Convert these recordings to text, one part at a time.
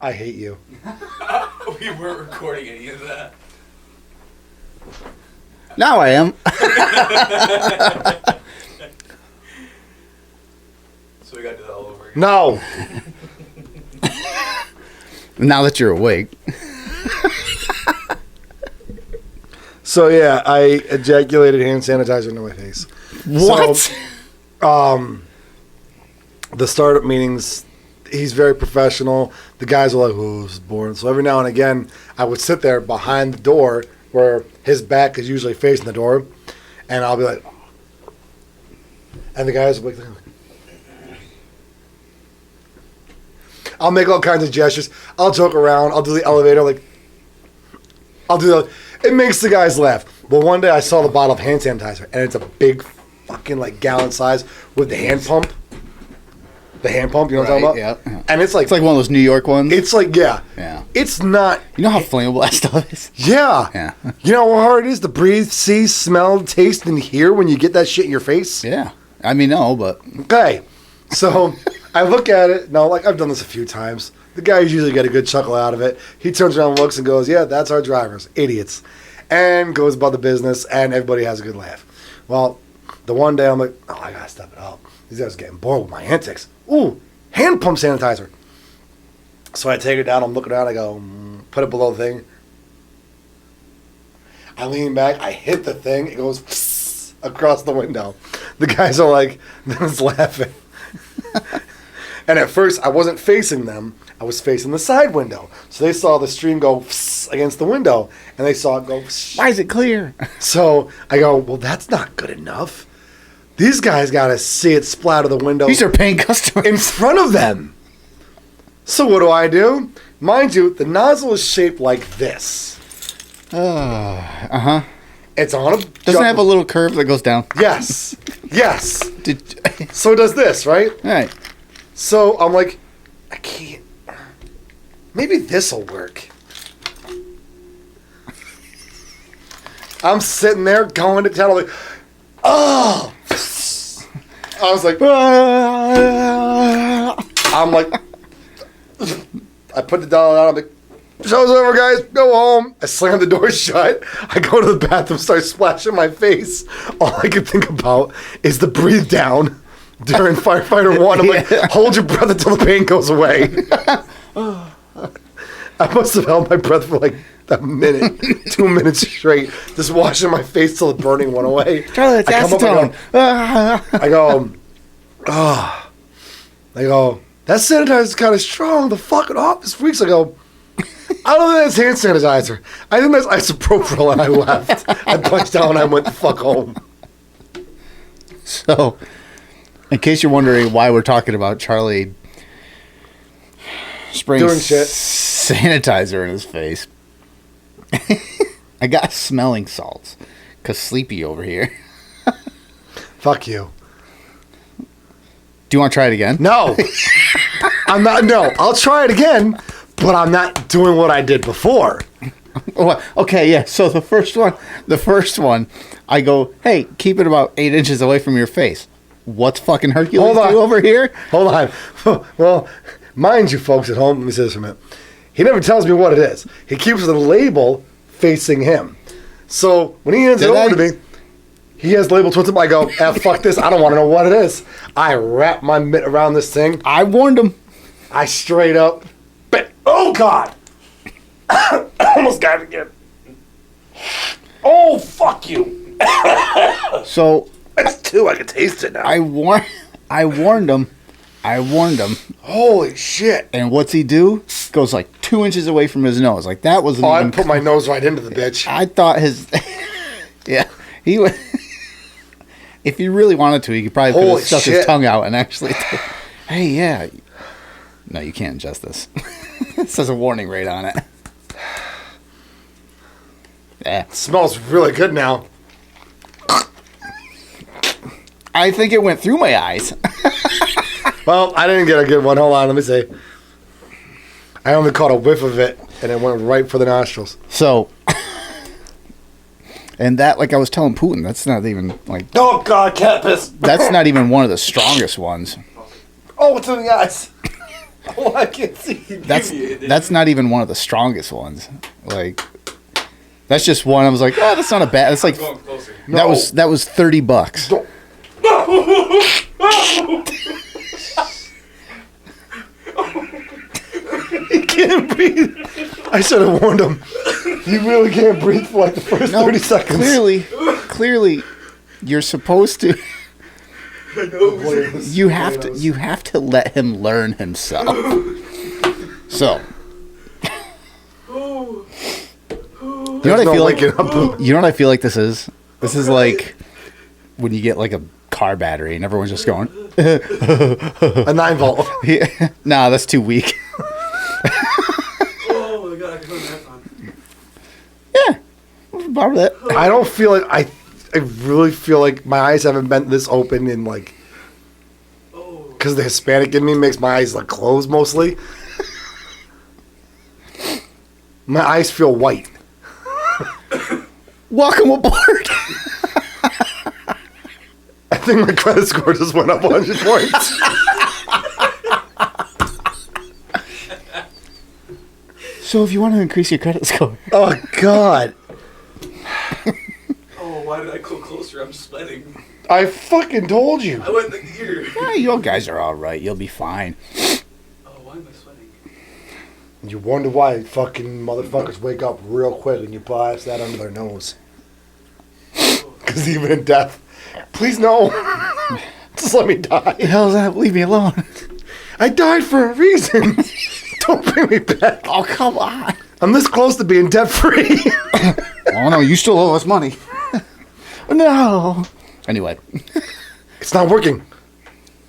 I hate you. We weren't recording any of that. Now I am. So we got to do that all over again. No. Now that you're awake. So yeah, I ejaculated hand sanitizer into my face. What? So, the startup meetings, he's very professional. The guys are like, "Oh, this is boring." So every now and again, I would sit there behind the door where his back is usually facing the door, and I'll be like, and the guys will be like, I'll make all kinds of gestures. I'll joke around. I'll do the elevator. I'll do the. It makes the guys laugh. But one day I saw the bottle of hand sanitizer, and it's a big fucking gallon size with the hand pump. The hand pump, you know what I'm talking about? Yeah. And it's like one of those New York ones. It's like, yeah. Yeah. It's not. You know how flammable that stuff is? Yeah. Yeah. You know how hard it is to breathe, see, smell, taste, and hear when you get that shit in your face? Yeah. I mean, no, but. Okay. So I look at it. No, I've done this a few times. The guys usually get a good chuckle out of it. He turns around, looks, and goes, "Yeah, that's our drivers. Idiots." And goes about the business, and everybody has a good laugh. Well, the one day I'm like, "Oh, I gotta step it up. These guys are getting bored with my antics." Ooh, hand pump sanitizer. So I take it down. I'm looking around. I go, put it below the thing. I lean back. I hit the thing. It goes psst, across the window. The guys are like, laughing. And at first, I wasn't facing them. I was facing the side window. So they saw the stream go against the window, and they saw it go. Why is it clear? So I go, well, that's not good enough. These guys got to see it splatter the window. These are paying customers. In front of them. So what do? Mind you, the nozzle is shaped like this. Uh-huh. It's on a... Doesn't it have a little curve that goes down? Yes. Yes. Did, So it does this, right? all right. So I'm like, I can't. Maybe this'll work. I'm sitting there going to town. I'm like, oh. I was like, I'm like, I put the dollar out. I'm like, show's over, guys. Go home. I slam the door shut. I go to the bathroom, start splashing my face. All I can think about is the breathe down during firefighter 1. I'm like, hold your breath until the pain goes away. I must have held my breath for like a minute, 2 minutes straight, just washing my face till the burning went away. Charlie, it's acetone. I go, oh. I go, that sanitizer's kind of strong. The fucking office freaks. I go, I don't think that's hand sanitizer. I think that's isopropyl, and I left. I punched out and I went the fuck home. So, in case you're wondering why we're talking about Charlie spraying Doing shit. sanitizer in his face, I got smelling salts because Sleepy over here. Fuck you. Do you want to try it again? No. I'm not. No, I'll try it again, but I'm not doing what I did before. Okay, yeah. So the first one, I go, hey, keep it about 8 inches away from your face. What's fucking Hercules do over here? Hold on. Well, mind you, folks at home, let me say this for a minute. He never tells me what it is. He keeps the label facing him. So when he hands it over to me, he has the label towards him. I go, fuck this. I don't want to know what it is. I wrap my mitt around this thing. I warned him. I straight up. Oh, God. Almost got it again. Oh, fuck you. So That's 2. I can taste it now. I warned him. Holy shit. And what's he do? Goes like 2 inches away from his nose. Like that wasn't Oh, even... I put my nose right into the bitch. I thought his... yeah. He would... If he really wanted to, he could probably could have stuck his tongue out and actually... Hey, yeah. No, you can't ingest this. It says a warning right on it. Yeah. It smells really good now. I think it went through my eyes. Well, I didn't get a good one. Hold on, let me see. I only caught a whiff of it, and it went right for the nostrils. So... And that, like I was telling Putin, that's not even, like... Oh, God, cat piss. That's not even one of the strongest ones. Oh, it's in the eyes. Oh, I can't see. That's not even one of the strongest ones. Like, that's just one. I was like, oh, that's not a bad. It's like Going closer. that was $30. Don't- He can't breathe. I should have warned him. You really can't breathe for like the first 30 seconds. Clearly, you're supposed to. I know. You have to let him learn himself. So, you know what I feel like? You know what I feel like this is? This is like when you get like a car battery and everyone's just going. A 9-volt. Yeah. Nah, that's too weak. Oh my god, I can turn that on. Yeah, about that. I don't feel like I really feel like my eyes haven't been this open in like because the Hispanic in me makes my eyes like closed mostly. My eyes feel white. Welcome aboard. I think my credit score just went up 100 points. So, if you want to increase your credit score, Oh God! Oh, why did I go closer? I'm sweating. I fucking told you. I went in the ear. yeah, you guys are all right. You'll be fine. Oh, why am I sweating? You wonder why fucking motherfuckers wake up real quick and you blast that under their nose. Because even in death, please no. Just let me die. The hell is that? Leave me alone. I died for a reason. Don't bring me back. Oh, come on. I'm this close to being debt free. Oh no, you still owe us money. No. Anyway, It's not working.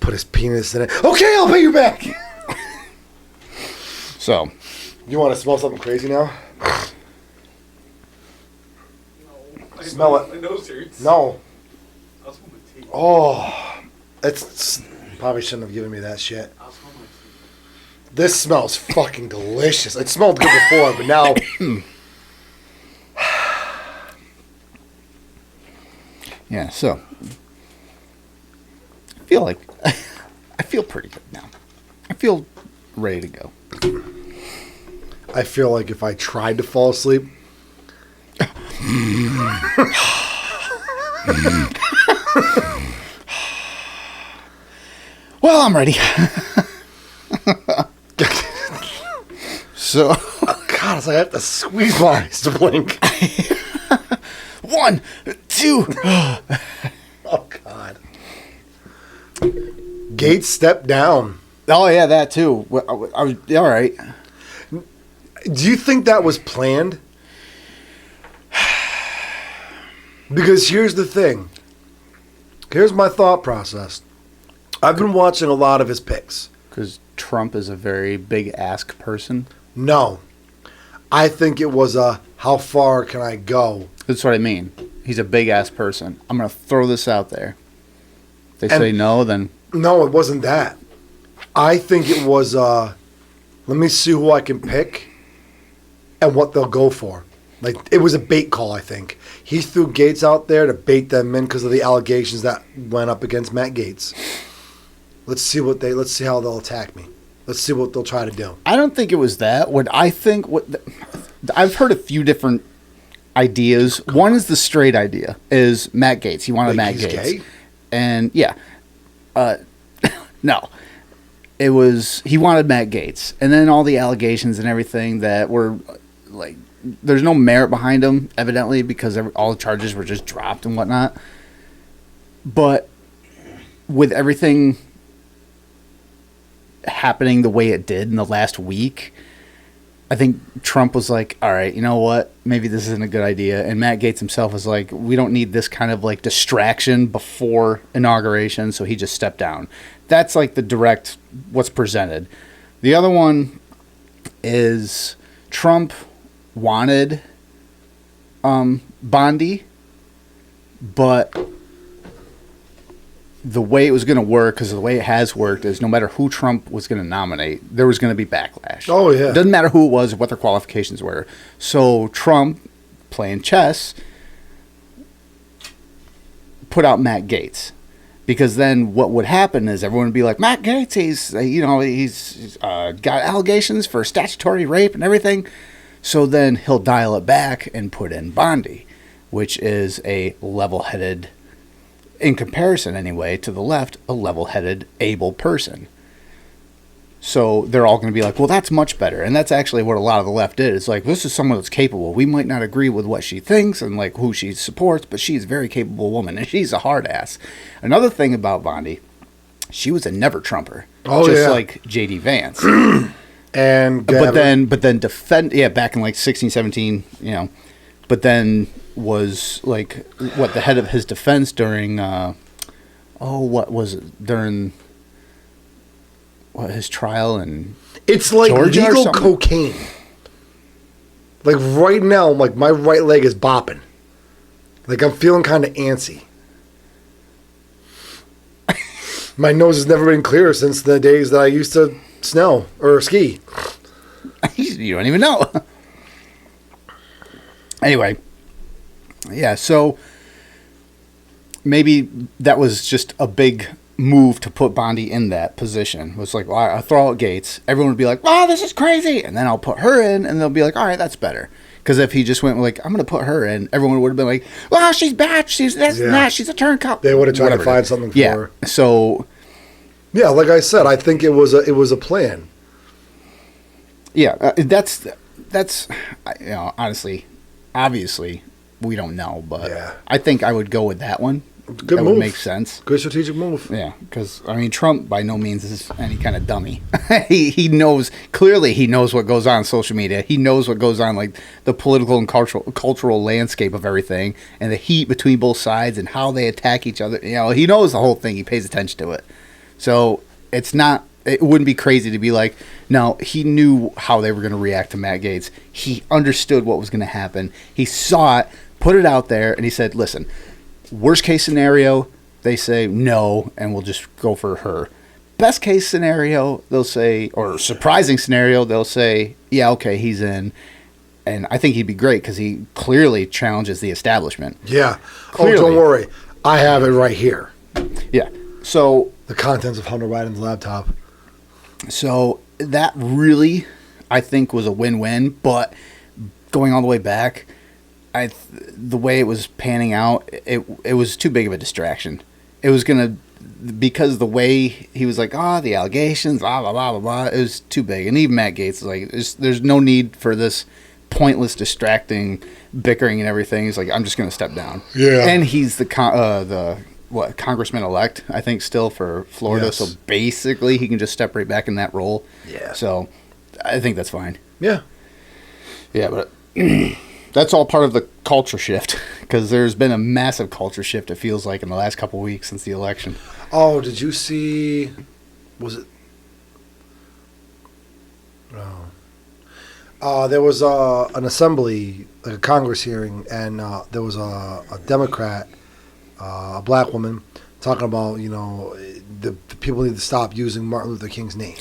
Put his penis in it. Okay, I'll pay you back. so You want to smell something crazy now? No. Smell it. My nose hurts. No. I'll smell my teeth. Oh, it's probably shouldn't have given me that shit. I'll smell my teeth. This smells fucking delicious. It smelled good before, but now yeah, so I feel pretty good now. I feel ready to go. I feel like if I tried to fall asleep, Well, I'm ready. So, God, it's like I have to squeeze my eyes to blink. 1, 2. Oh God. Gates stepped down. Oh yeah, that too. I was all right. Do you think that was planned? Because here's the thing. Here's my thought process. I've been watching a lot of his picks. Because Trump is a very big ask person. No. I think it was a how far can I go? That's what I mean. He's a big ass person. I'm gonna throw this out there. They say no, then No, it wasn't that. I think it was let me see who I can pick and what they'll go for. Like it was a bait call, I think. He threw Gates out there to bait them in because of the allegations that went up against Matt Gates. Let's see how they'll attack me. Let's see what they'll try to do. I don't think it was that. I've heard a few different ideas. One is the straight idea is Matt Gates. He wanted Matt he's Gates. gay? And yeah. No. It was he wanted Matt Gates. And then all the allegations and everything that were like there's no merit behind them evidently because all the charges were just dropped and whatnot. But with everything happening the way it did in the last week, I think Trump was like, all right, you know what? Maybe this isn't a good idea. And Matt Gaetz himself was like, we don't need this kind of like distraction before inauguration. So he just stepped down. That's like the direct what's presented. The other one is Trump wanted Bondi, but the way it was going to work, because the way it has worked, is no matter who Trump was going to nominate, there was going to be backlash. Oh, yeah. It doesn't matter who it was or what their qualifications were. So Trump, playing chess, put out Matt Gaetz. Because then what would happen is everyone would be like, Matt Gaetz, he's got allegations for statutory rape and everything. So then he'll dial it back and put in Bondi, which is a level-headed, in comparison anyway, to the left, a level-headed, able person. So they're all going to be like, well, that's much better. And that's actually what a lot of the left did. It's like, this is someone that's capable. We might not agree with what she thinks and like who she supports, but she's a very capable woman, and she's a hard ass. Another thing about Bondi, she was a never Trumper. Oh, just yeah. like J.D. Vance. And but then back in like 16, 17, but then was like the head of his defense during what was it during his trial in it's like Georgia legal cocaine. Like right now, like my right leg is bopping. Like I'm feeling kind of antsy. My nose has never been clear since the days that I used to snow or ski. You don't even know. Anyway, yeah, so maybe that was just a big move to put Bondi in that position. It was like, well, I'll throw out Gaetz. Everyone would be like, wow, this is crazy. And then I'll put her in, and they'll be like, all right, that's better. Because if he just went like, I'm going to put her in, everyone would have been like, well, she's bad. She's a turncoat. They would have tried to find something for her. So, yeah, like I said, I think it was a plan. Yeah, that's honestly, obviously, we don't know, but Yeah. I think I would go with that one. Good that move. would make sense. Good strategic move. Yeah, because Trump by no means is any kind of dummy. he knows clearly. He knows what goes on social media. He knows what goes on, like the political and cultural landscape of everything, and the heat between both sides and how they attack each other. He knows the whole thing. He pays attention to it. So it's not. It wouldn't be crazy to be like, no, he knew how they were going to react to Matt Gaetz. He understood what was going to happen. He saw it, put it out there, and he said, listen, worst case scenario, they say no, and we'll just go for her. Best case scenario, they'll say, or surprising scenario, they'll say, yeah, okay, he's in. And I think he'd be great because he clearly challenges the establishment. Yeah. Clearly. Oh, don't worry. I have it right here. Yeah. So The contents of Hunter Biden's laptop. So that really, I think, was a win-win. But going all the way back, the way it was panning out, it was too big of a distraction. It was gonna, because the way he was like, the allegations, blah blah blah blah blah. It was too big. And even Matt Gaetz is like, there's no need for this pointless, distracting bickering and everything. He's like, I'm just gonna step down. Yeah. And he's the congressman-elect, I think, still for Florida. Yes. So basically, he can just step right back in that role. Yeah. So I think that's fine. Yeah. Yeah, but that's all part of the culture shift, because there's been a massive culture shift, it feels like, in the last couple of weeks since the election. Oh, did you see? Was it? No. There was an assembly, like a Congress hearing, and there was a Democrat, a black woman, talking about the people need to stop using Martin Luther King's name.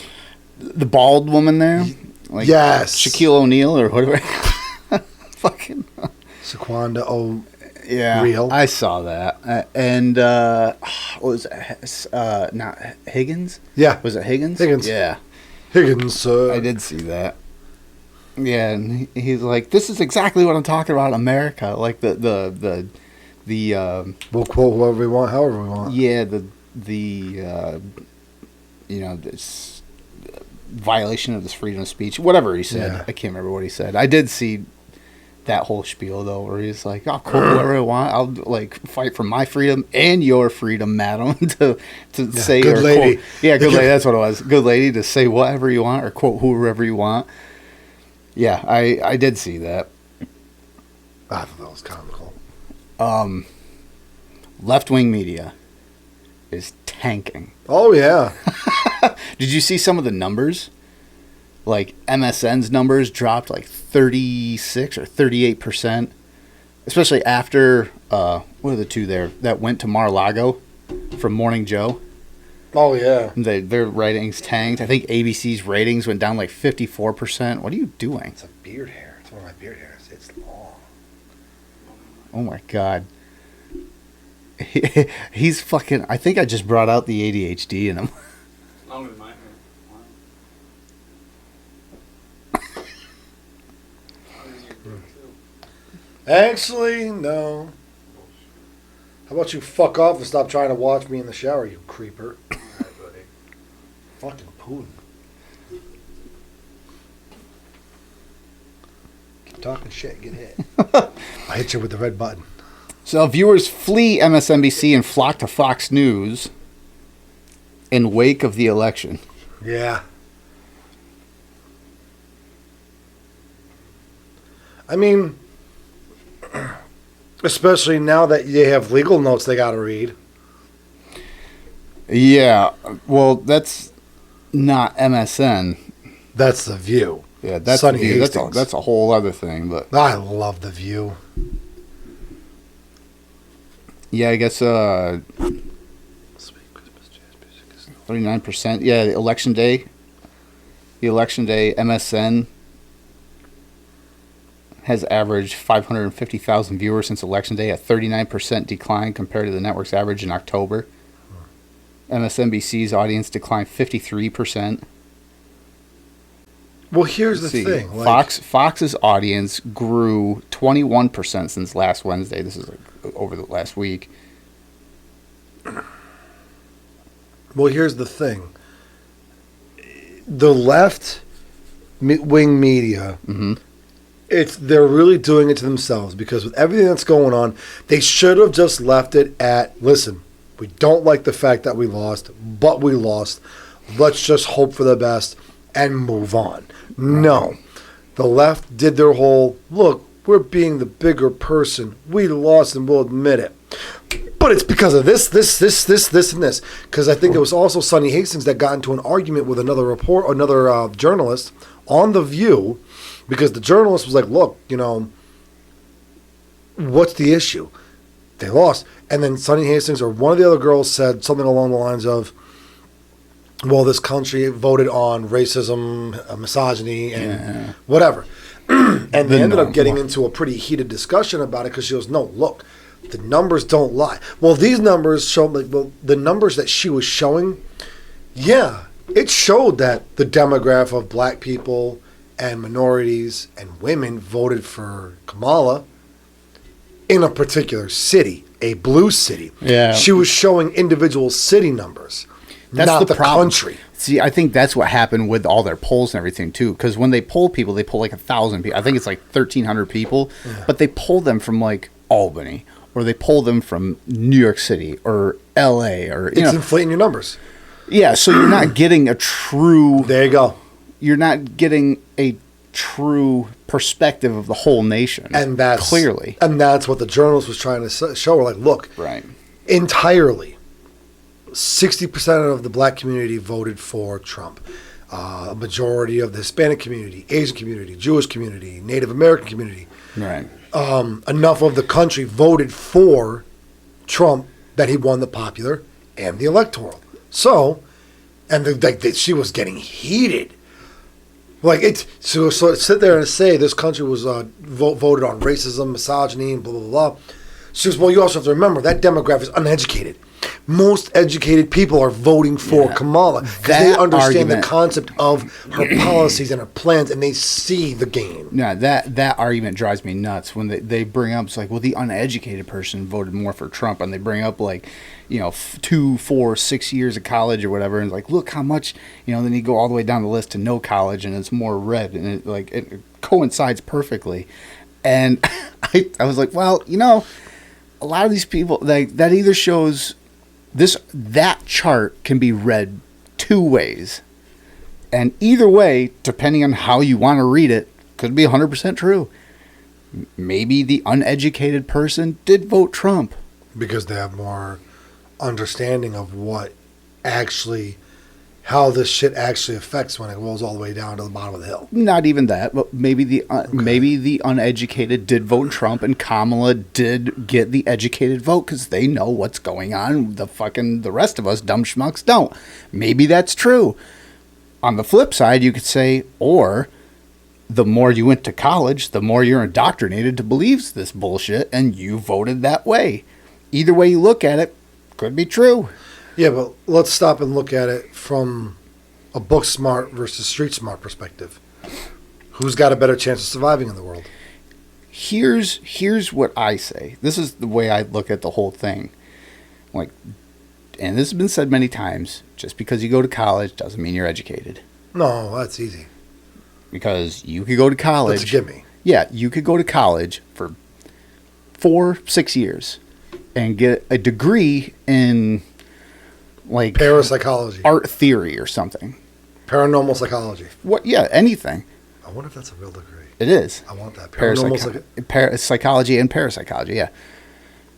The bald woman there, like yes, Shaquille O'Neal or whatever. Fucking Shaquanda O. yeah, Real. I saw that, and what was it? Not Higgins. Yeah, Was it Higgins? Higgins. Yeah, Higgins. I did see that. Yeah, and he's like, "This is exactly what I'm talking about, America." Like the We'll quote whoever we want, however we want. yeah, this violation of this freedom of speech, whatever he said. Yeah. I can't remember what he said. I did see that whole spiel though, where he's like, I'll quote whoever I want. I'll like fight for my freedom and your freedom, madam, to say good or lady. quote. Yeah, good lady. That's what it was. Good lady to say whatever you want or quote whoever you want. Yeah, I did see that. I thought that was comical. Left-wing media is tanking. Oh yeah. Did you see some of the numbers? Like MSN's numbers dropped like 36 or 38%, especially after what are the two there that went to Mar-a-Lago from Morning Joe. Oh yeah. Their ratings tanked. I think ABC's ratings went down like 54%. What are you doing? It's a beard hair. It's one of my beard hairs. It's long. Oh my god. He's fucking. I think I just brought out the ADHD in him. Longer than my hair. Wow. Longer than your dick, too. Actually, no. How about you fuck off and stop trying to watch me in the shower, you creeper? Alright, buddy. Fucking Putin. Keep talking shit, get hit. I hit you with the red button. So viewers flee MSNBC and flock to Fox News in wake of the election. Yeah. I mean, especially now that they have legal notes they got to read. Yeah, well, that's not MSN. That's The View. Yeah, that's Sonny the View. Hastings. That's a whole other thing. But I love The View. yeah, I guess 39%. Yeah, the election day. The election day, MSN has averaged 550,000 viewers since election day, a 39% decline compared to the network's average in October. MSNBC's audience declined 53%. Well, here's the thing. Fox's audience grew 21% since last Wednesday. This is over the last week. Well, here's the thing. The left wing media, they're really doing it to themselves because with everything that's going on, they should have just left it at, listen, we don't like the fact that we lost, but we lost. Let's just hope for the best and move on. No. The left did their whole, look, we're being the bigger person. We lost and we'll admit it. But it's because of this, and this. Because I think it was also Sonny Hastings that got into an argument with another journalist on The View because the journalist was like, look, what's the issue? They lost. And then Sonny Hastings or one of the other girls said something along the lines of, well, this country voted on racism, misogyny, and whatever. And they ended up getting into a pretty heated discussion about it because she goes, no, look, the numbers don't lie. Well, these numbers show, the numbers that she was showing, yeah, it showed that the demographic of black people and minorities and women voted for Kamala in a particular city, a blue city. Yeah. She was showing individual city numbers, not the country. See, I think that's what happened with all their polls and everything, too. Because when they poll people, they poll like 1,000 people. I think it's like 1,300 people. Yeah. But they poll them from like Albany, or they poll them from New York City, or L.A., or, it's inflating your numbers. Yeah, so you're not getting a true... There you go. You're not getting a true perspective of the whole nation. And that's... Clearly. And that's what the journalist was trying to show. We're like, look, right. Entirely, 60% of the black community voted for Trump. A majority of the Hispanic community, Asian community, Jewish community, Native American community. Right. Enough of the country voted for Trump that he won the popular and the electoral. So, and she was getting heated. So sit there and say this country was voted on racism, misogyny, and blah, blah, blah. She goes, well, you also have to remember that demographic is uneducated. Most educated people are voting for Kamala because they understand the concept of her policies and her plans, and they see the game. Yeah, that argument drives me nuts when they bring up, it's like, well, the uneducated person voted more for Trump, and they bring up, like, 2, 4, 6 years of college or whatever, and it's like, look how much, then you go all the way down the list to no college, and it's more red, and it coincides perfectly. And I was like, well, a lot of these people, that either shows that chart can be read two ways. And either way, depending on how you want to read it, could be 100% true. Maybe the uneducated person did vote Trump. Because they have more understanding of how this shit actually affects when it rolls all the way down to the bottom of the hill. Not even that, but maybe the uneducated did vote Trump, and Kamala did get the educated vote because they know what's going on. The rest of us dumb schmucks don't. Maybe that's true. On the flip side, you could say, or the more you went to college, the more you're indoctrinated to believe this bullshit, and you voted that way. either way you look at it, could be true. Yeah, but let's stop and look at it from a book smart versus street smart perspective. Who's got a better chance of surviving in the world? Here's what I say. This is the way I look at the whole thing. Like, and this has been said many times, just because you go to college doesn't mean you're educated. No, that's easy. Because you could go to college. That's a gimme. Yeah, you could go to college for 4-6 years and get a degree in, like, parapsychology, art theory or something. Paranormal psychology. What? Yeah, anything. I wonder if that's a real degree. It is. I want that. Psychology and parapsychology, yeah.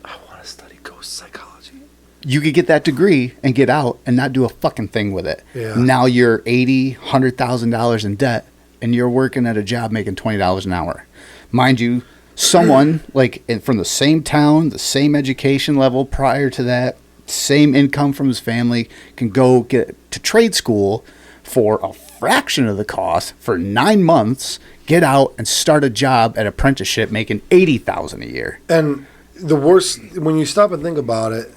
I want to study ghost psychology. You could get that degree and get out and not do a fucking thing with it. Yeah. Now you're $100,000 in debt and you're working at a job making $20 an hour. Mind you, someone from the same town, the same education level prior to that, same income from his family, can go get to trade school for a fraction of the cost for 9 months, get out and start a job at apprenticeship making $80,000 a year. And the worst, when you stop and think about it,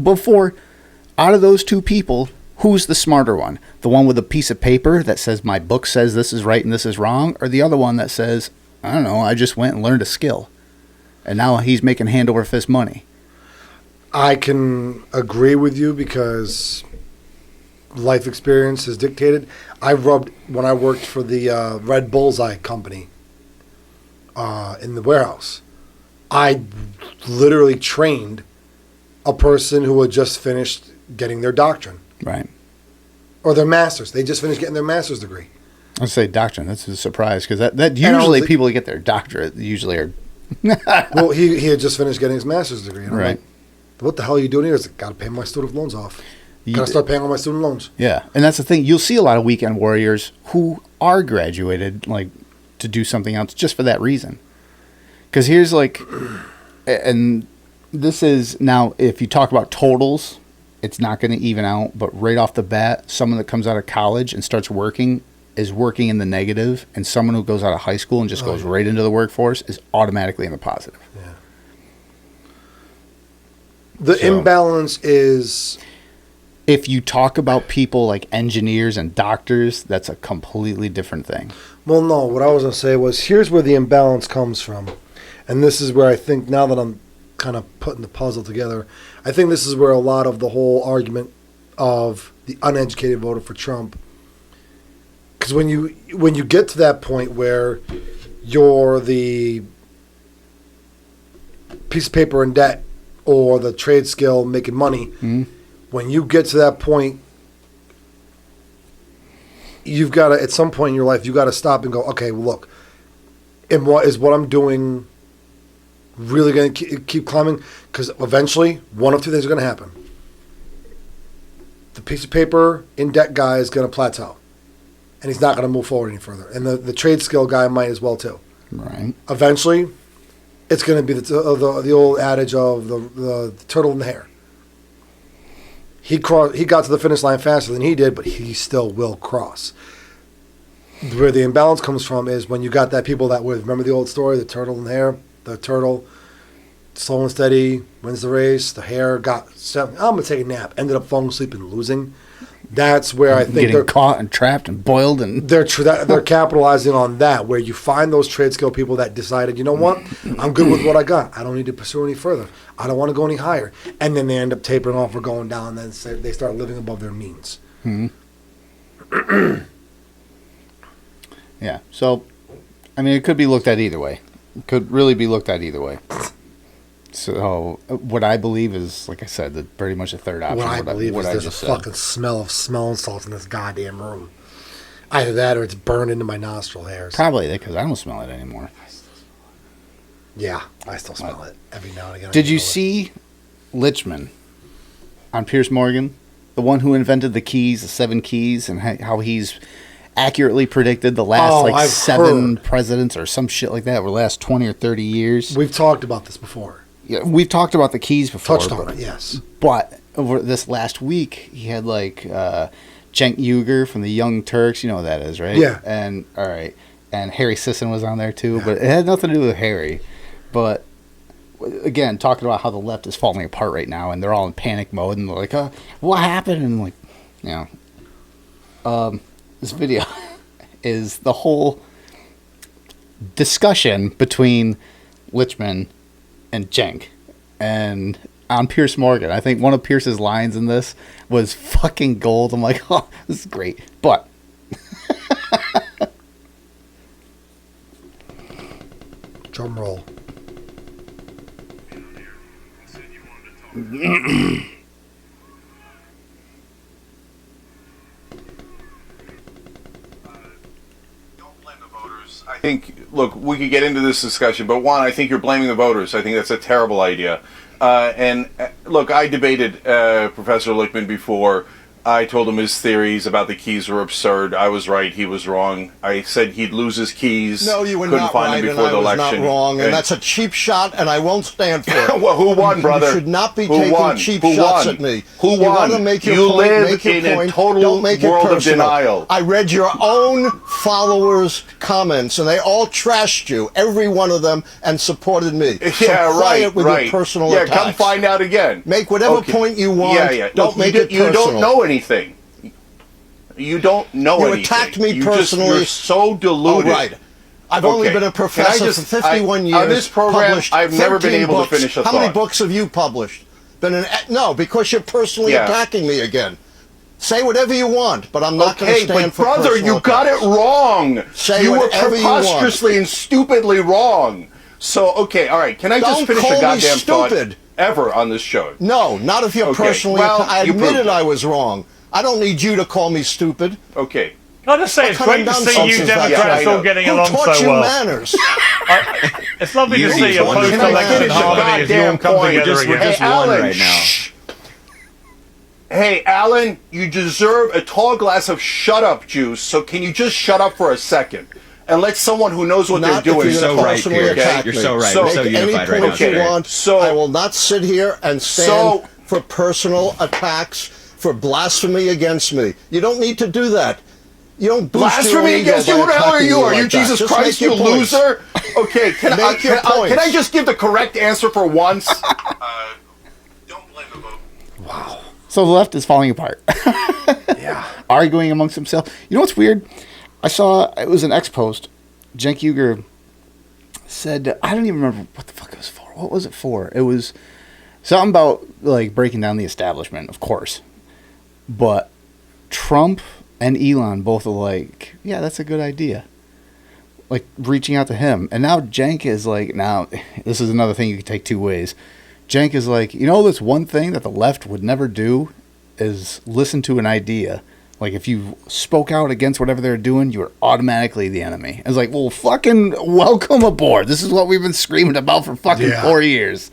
before, out of those two people, who's the smarter one? The one with a piece of paper that says my book says this is right and this is wrong, or the other one that says, I don't know, I just went and learned a skill and now he's making hand over fist money? I can agree with you because life experience has dictated. When I worked for the Red Bullseye company in the warehouse, I literally trained a person who had just finished getting their doctrine. Right. Or their master's. They just finished getting their master's degree. I'd say doctrine. That's a surprise because that usually people who get their doctorate usually are. Well, he had just finished getting his master's degree. And I'm right. like, what the hell are you doing here? He's like, got to pay my student loans off. Got to start paying all my student loans. Yeah, and that's the thing. You'll see a lot of weekend warriors who are graduated, to do something else just for that reason. Because here's and this is now, if you talk about totals, it's not going to even out. But right off the bat, someone that comes out of college and starts working is working in the negative, and someone who goes out of high school and just goes right into the workforce is automatically in the positive. Yeah. The imbalance is... If you talk about people like engineers and doctors, that's a completely different thing. Well, no, what I was going to say was, here's where the imbalance comes from. And this is where I think, now that I'm kind of putting the puzzle together, I think this is where a lot of the whole argument of the uneducated voter for Trump, because when you get to that point where you're the piece of paper in debt or the trade skill making money, when you get to that point, you've got to, at some point in your life, you got to stop and go, okay, well, look, and what I'm doing really going to keep climbing? Because eventually, one of two things are going to happen. The piece of paper in debt guy is going to plateau, and he's not going to move forward any further. And the trade skill guy might as well too. Right. Eventually, it's going to be the old adage of the turtle in the hare. He got to the finish line faster than he did, but he still will cross. Where the imbalance comes from is when you got that people that would remember the old story, the turtle and the hare. The turtle, slow and steady, wins the race. The hare got I'm gonna take a nap. Ended up falling asleep and losing. That's where I think they're caught and trapped and boiled, and they're capitalizing on that. Where you find those trade skill people that decided, you know what, I'm good with what I got. I don't need to pursue any further. I don't want to go any higher. And then they end up tapering off or going down. And then they start living above their means. Yeah. So, I mean, it could be looked at either way. It could really be looked at either way. So, what I believe is, like I said, pretty much the third option. What I believe is there's a fucking smell of smelling salts in this goddamn room. Either that or it's burned into my nostril hairs. Probably because I don't smell it anymore. Yeah, I still smell it every now and again. Did you see Lichman on Piers Morgan? The one who invented the keys, the 7 keys, and how he's accurately predicted the last 7 presidents or some shit like that over the last 20 or 30 years. We've talked about this before. Yeah, we've talked about the keys before. Touched on it, yes. But over this last week, he had Cenk Uygur from the Young Turks. You know what that is, right? Yeah. And Harry Sisson was on there too, but it had nothing to do with Harry. But again, talking about how the left is falling apart right now, and they're all in panic mode, and they're like, what happened? And like, you know, this video is the whole discussion between Lichman and Cenk, and on Piers Morgan. I think one of Pierce's lines in this was fucking gold. I'm like, oh, this is great. But drum roll. I think, look, we could get into this discussion, but one, I think you're blaming the voters. I think that's a terrible idea. Look, I debated Professor Lichtman before. I told him his theories about the keys were absurd. I was right. He was wrong. I said he'd lose his keys. No, you were Couldn't not find right, him before and the I was election. not wrong, and that's a cheap shot, and I won't stand for it. Well, who won, brother? You should not be Who taking won? cheap Who shots won? at me. Who You won? want to make your You point, live make your in a point. total Don't make it world of personal. denial. I read your own followers' comments, and they all trashed you, every one of them, and supported me. So Yeah, quiet right, with right. your personal yeah, attacks. come find out again. Make whatever point you want. Yeah, yeah. Don't make it You personal. don't know anything. You don't know You anything. attacked me You personally. You're so deluded. Oh, right. I've only Okay. been a professor for 51 years. On this program, published I've never been 13 able books. to finish a How thought. many books have you published? No, because you're personally Yeah. attacking me again. Say whatever you want, but I'm not going to Okay, stand but for brother, personal you got it attacks. wrong. Say You were whatever you want. preposterously and stupidly wrong. So, okay, all right. Can I just Don't finish call a me goddamn thought stupid. ever on this show? No, not if you're Okay, personally well, I you proved admitted it. I was wrong. I don't need you to call me stupid. Okay. Can I just say, it's What kind great of to see nonsense you is that? Democrats Yeah, I all know. getting Who along taught so you well. manners? It's lovely to You see a need one. Can I post-election finish a harmony as you all goddamn come point? together Just- we're again. just Hey, one Alan, right now. shh. Hey, Alan, you deserve a tall glass of shut-up juice, so can you just shut up for a second? And let someone who knows what Not they're doing... if you're so gonna right, personally Pierce. attack You're me. so right. So- We're so Make any unified right now. point you Okay. want. So- I will not sit here and stand So- for personal attacks, for blasphemy against me. You don't need to do that. You don't boost your Blasphemy ego against you? by Who the hell are attacking you? me Are you like that. Jesus Just Christ, make your you points. loser? Okay, can Make your points. can I just give the correct answer for once? Don't blame the vote. so the left is falling apart. Yeah. Arguing amongst themselves. You know what's weird? I saw, it was an X post. Cenk Uygur said, I don't even remember what the fuck it was for. What was it for? It was something about like breaking down the establishment, of course. But Trump and Elon both are like, yeah, that's a good idea. Like reaching out to him. And now Cenk is like, now this is another thing you can take two ways. Cenk is like, you know, this one thing that the left would never do is listen to an idea. Like if you spoke out against whatever they're doing, you're automatically the enemy. It's like, well, fucking welcome aboard. This is what we've been screaming about for fucking 4 years.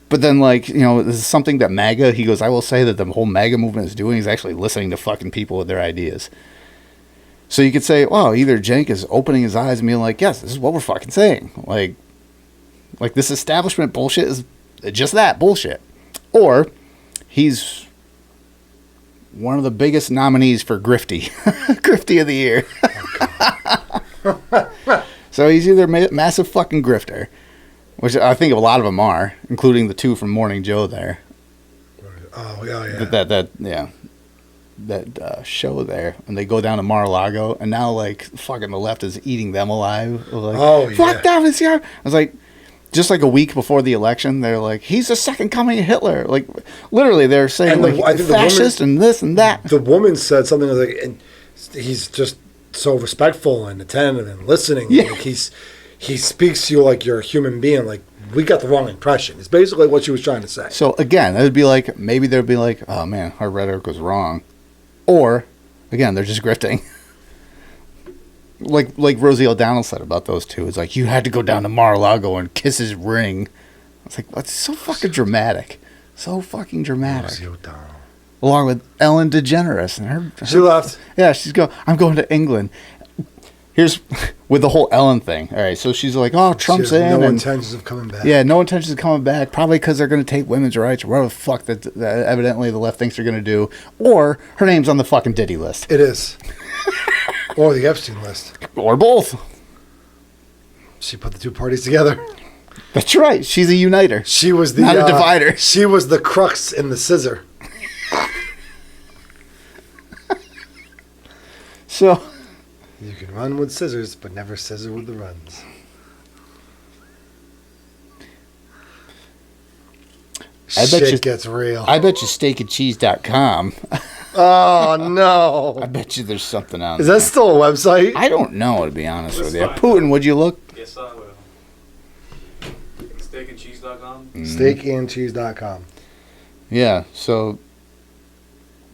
But then, like, you know, this is something that MAGA, he goes, I will say that the whole MAGA movement is doing is actually listening to fucking people with their ideas. So you could say, well, either Cenk is opening his eyes and being like, yes, this is what we're fucking saying. Like this establishment bullshit is just that, bullshit. Or he's one of the biggest nominees for Grifty. Grifty of the year. So he's either massive fucking grifter, which I think a lot of them are, including the two from Morning Joe there. Oh, yeah. That show there, and they go down to Mar-a-Lago, and now like fucking the left is eating them alive. Like, Oh, yeah. fuck that, it's here. I was like, just like a week before the election, they're like, he's the second coming of Hitler. Like, literally, they're saying And like I think the fascist woman- and this and that. The woman said something like, and he's just so respectful and attentive and listening. Yeah. Like he speaks to you like you're a human being. Like, we got the wrong impression. It's basically what she was trying to say. So again, it would be like, maybe they'd be like, oh man, our rhetoric was wrong. Or, again, they're just grifting. like Rosie O'Donnell said about those two. It's like, you had to go down to Mar-a-Lago and kiss his ring. It's like, that's so fucking dramatic. So fucking dramatic. Rosie O'Donnell. Along with Ellen DeGeneres. And her She left. Yeah, I'm going to England. Here's, with the whole Ellen thing. All right, so she's like, oh, Trump's She has in. no and, intentions of coming back. yeah, no intentions of coming back. Probably because they're going to take women's rights or whatever the fuck that evidently the left thinks they're going to do. Or her name's on the fucking Diddy list. It is. Or the Epstein list. Or both. She put the two parties together. That's right. She's a uniter. She was the not a divider. She was the crux in the scissor. So you can run with scissors, but never scissor with the runs. Shit gets real. I bet you steakandcheese.com. Oh no! I bet you there's something on Is there. that still a website? I don't know, to be honest with you. fine. Putin, would you look? Yes, I will. Steakandcheese.com? Steakandcheese.com. Yeah, so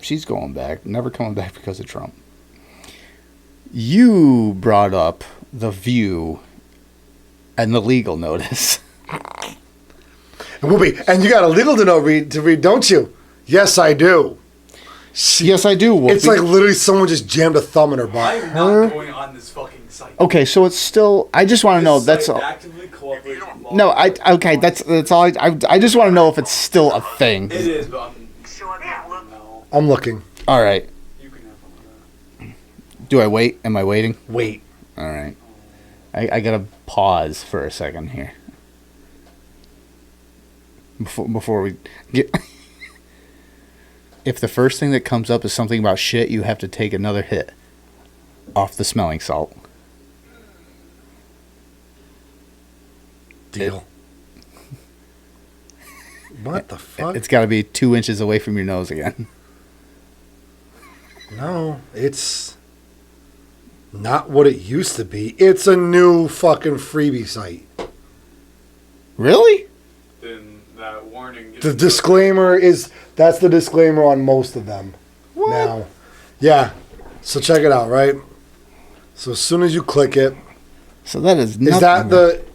she's going back. Never coming back because of Trump. You brought up The View and the legal notice. Whoopi, and you got a legal to read, don't you? Yes, I do. Yes, I do. Whoopi. It's like literally someone just jammed a thumb in her butt. I'm not going on this fucking site. Okay, so it's still. I just want to know. That's all. Actively cooperates with law. No, okay. That's all. I just want to know if it's still a thing. It is, but no. I'm looking. All right. You can have fun with that. Do I wait? Am I waiting? Wait. All right. I gotta pause for a second here. Before we get. If the first thing that comes up is something about shit, you have to take another hit off the smelling salt. Deal. What the fuck? It's got to be 2 inches away from your nose again. No, it's not what it used to be. It's a new fucking freebie site. Really? Then that warning. The disclaimer is that's the disclaimer on most of them. What? Now, yeah. So check it out, right? So as soon as you click it, So that is nothing. is that the?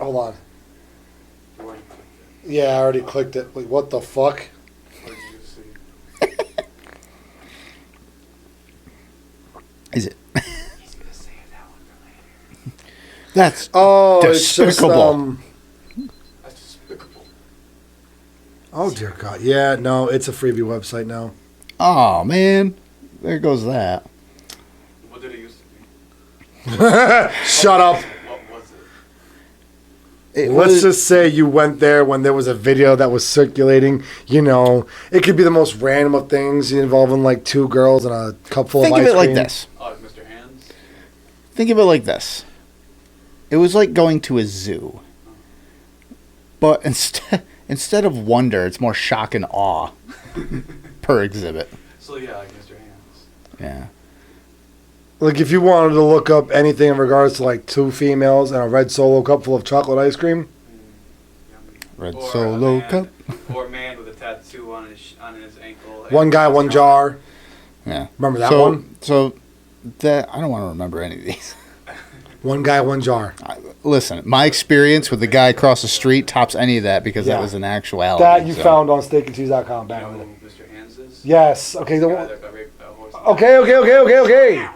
Hold on. Yeah, I already clicked it. Like, what the fuck? What did you see? Is it? That's Oh, despicable. it's just That's despicable. Oh dear God! Yeah, no, it's a freebie website now. Oh man, there goes that. What did it used to be? Shut up. What was it? Let's just say you went there when there was a video that was circulating. You know, it could be the most random of things involving like two girls and a cup full think of of ice it like cream. this. Oh, it's Mr. Hands. Think of it like this. It was like going to a zoo, but instead of wonder, it's more shock and awe per exhibit. So yeah, like Mr. Hands. Yeah. Like if you wanted to look up anything in regards to like two females and a red Solo cup full of chocolate ice cream, Yummy. Red Or a Solo man- cup. Or a man with a tattoo on his ankle. one guy, one jar. Yeah. Remember that so, one? So that I don't want to remember any of these. One guy, one jar. Listen, my experience with the guy across the street tops any of that because Yeah. that was an actuality. That you so. found on steakandcheese.com You back know in the day. who Mr. Hands is? Yes. Okay. The The guy one. that got raped by a horse. Okay.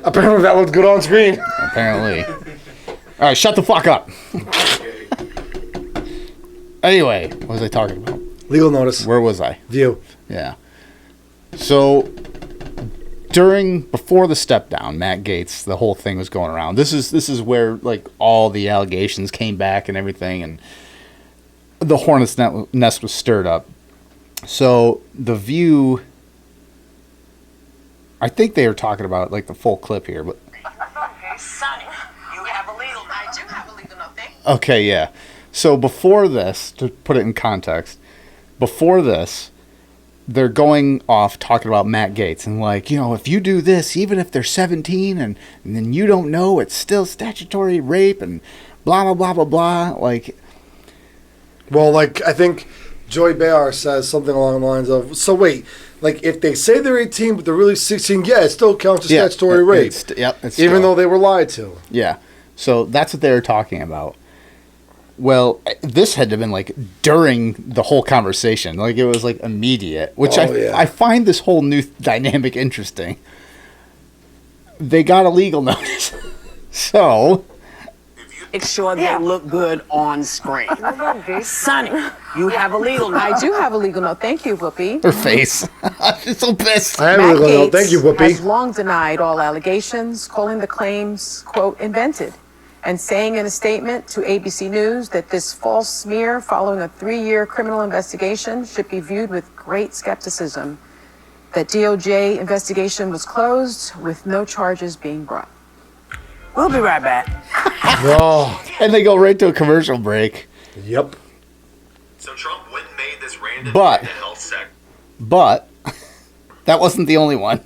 Apparently that looked good on screen. Apparently. All right, shut the fuck up. Okay. Anyway, what was I talking about? Legal notice. Where was I? View. Yeah. So before the step down, Matt Gaetz, the whole thing was going around. This is where like all the allegations came back and everything, and the hornet's nest was stirred up. So The View, I think they were talking about like the full clip here, but Sonny, you have a legal. I do have a legal note. okay, yeah. So before this, to put it in context, before this, they're going off talking about Matt Gaetz and like, you know, if you do this, even if they're 17 and then you don't know, it's still statutory rape and blah, blah, blah, blah, blah. Like, Well, like I think Joy Behar says something along the lines of, so wait, like if they say they're 18 but they're really 16, yeah, it still counts as statutory rape. It's even still- though they were lied to. Yeah. So that's what they were talking about. Well, this had to have been like during the whole conversation. Like it was like immediate, which I find this whole new dynamic interesting. They got a legal notice. So It's sure they look good on screen. Sonny, you have a legal note. I do have a legal note. Thank you, Whoopi. her face. She's so pissed. I have a Matt legal note. Gaetz Thank you, has Whoopi. long denied all allegations, calling the claims, quote, invented. and saying in a statement to ABC News that this false smear following a 3-year criminal investigation should be viewed with great skepticism. That DOJ investigation was closed with no charges being brought. We'll be right back. Oh, And they go right to a commercial break. yep. So Trump went and made this random But- health sec. But that wasn't the only one.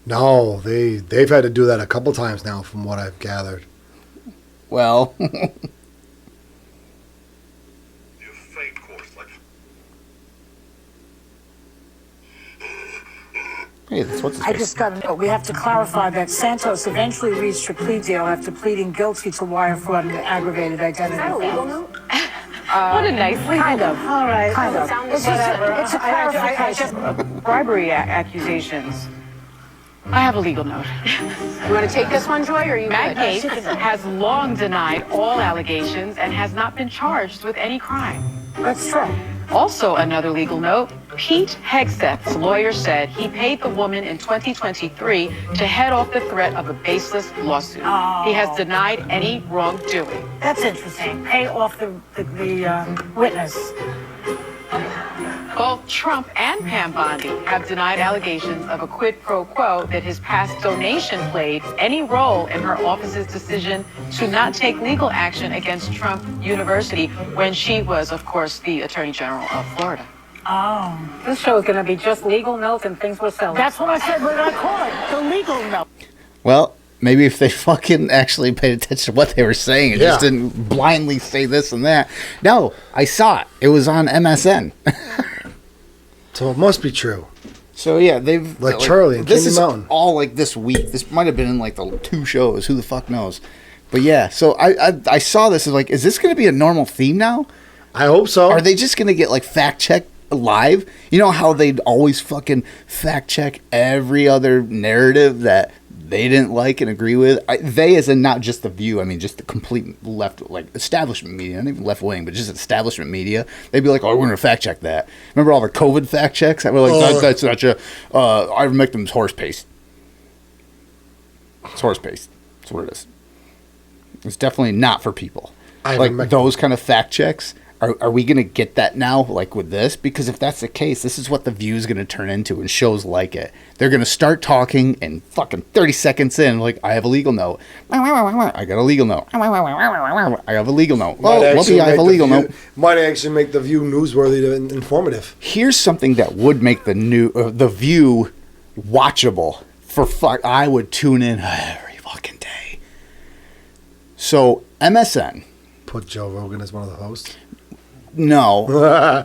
No, they've had to do that a couple times now, from what I've gathered. Well, You fake course, like hey, that's what's his I face. just got to know, we have to clarify that Santos eventually reached a plea deal after pleading guilty to wire fraud and aggravated identity. Is that a legal note? What a nice Kind of. All right. Kind of. It's a clarification. bribery accusations. I have a legal note. You want to take this one, Joy, or are you Matt good? Gates has long denied all allegations and has not been charged with any crime. That's true. Also, another legal note, Pete Hegseth's lawyer said he paid the woman in 2023 to head off the threat of a baseless lawsuit. Oh. He has denied any wrongdoing. That's interesting. Pay off the witness. Both Trump and Pam Bondi have denied allegations of a quid pro quo that his past donation played any role in her office's decision to not take legal action against Trump University when she was, of course, the Attorney General of Florida. Oh. This show is going to be just legal notes and things we're selling. That's what I said when I call it. The legal note. Well, maybe if they fucking actually paid attention to what they were saying and just Yeah. didn't blindly say this and that. No, I saw it. It was on MSN. So it must be true. So yeah, they've Like Charlie and this Candy is Mountain. all like this week. This might have been in like the 2 shows. Who the fuck knows? But yeah, so I saw this as like, is this going to be a normal theme now? I hope so. Are they just going to get like fact checked live? You know how they'd always fucking fact check every other narrative that they didn't like and agree with? They as in not just The View, I mean just the complete left, like establishment media, not even left wing, but just establishment media. They'd be like, oh, we're going to fact check that. Remember all the COVID fact checks? I was like, that's not your, ivermectin's horse paste. It's horse paste. That's what it is. It's definitely not for people. Like Ivermectin. those kind of fact checks. Are we going to get that now, like with this? Because if that's the case, this is what The View is going to turn into, and shows like it. They're going to start talking, and fucking 30 seconds in, like, I have a legal note. I got a legal note. I have a legal note. Oh, Whoopi, I have a legal note. Might actually make The View newsworthy and informative. Here's something that would make The View watchable. I would tune in every fucking day. So, MSN. Put Joe Rogan as one of the hosts. No,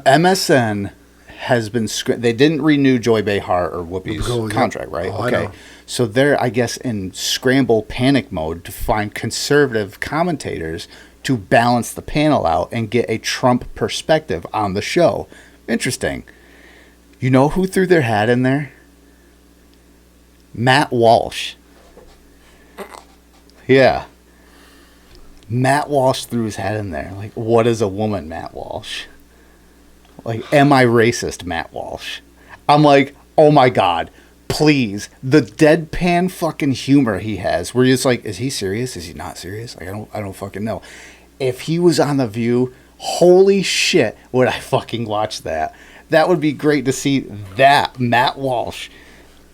MSN has been. They didn't renew Joy Behar or Whoopi's Oh, yeah. contract, right? Oh, I Okay, know. so they're, I guess, in scramble panic mode to find conservative commentators to balance the panel out and get a Trump perspective on the show. Interesting. You know who threw their hat in there? Matt Walsh. Yeah. Matt Walsh threw his hat in there. Like, what is a woman, Matt Walsh? Like, am I racist, Matt Walsh? I'm like, oh my God, please. The deadpan fucking humor he has, where you're just like, is he serious? Is he not serious? Like, I don't fucking know. If he was on The View, holy shit, would I fucking watch that. That would be great to see that Matt Walsh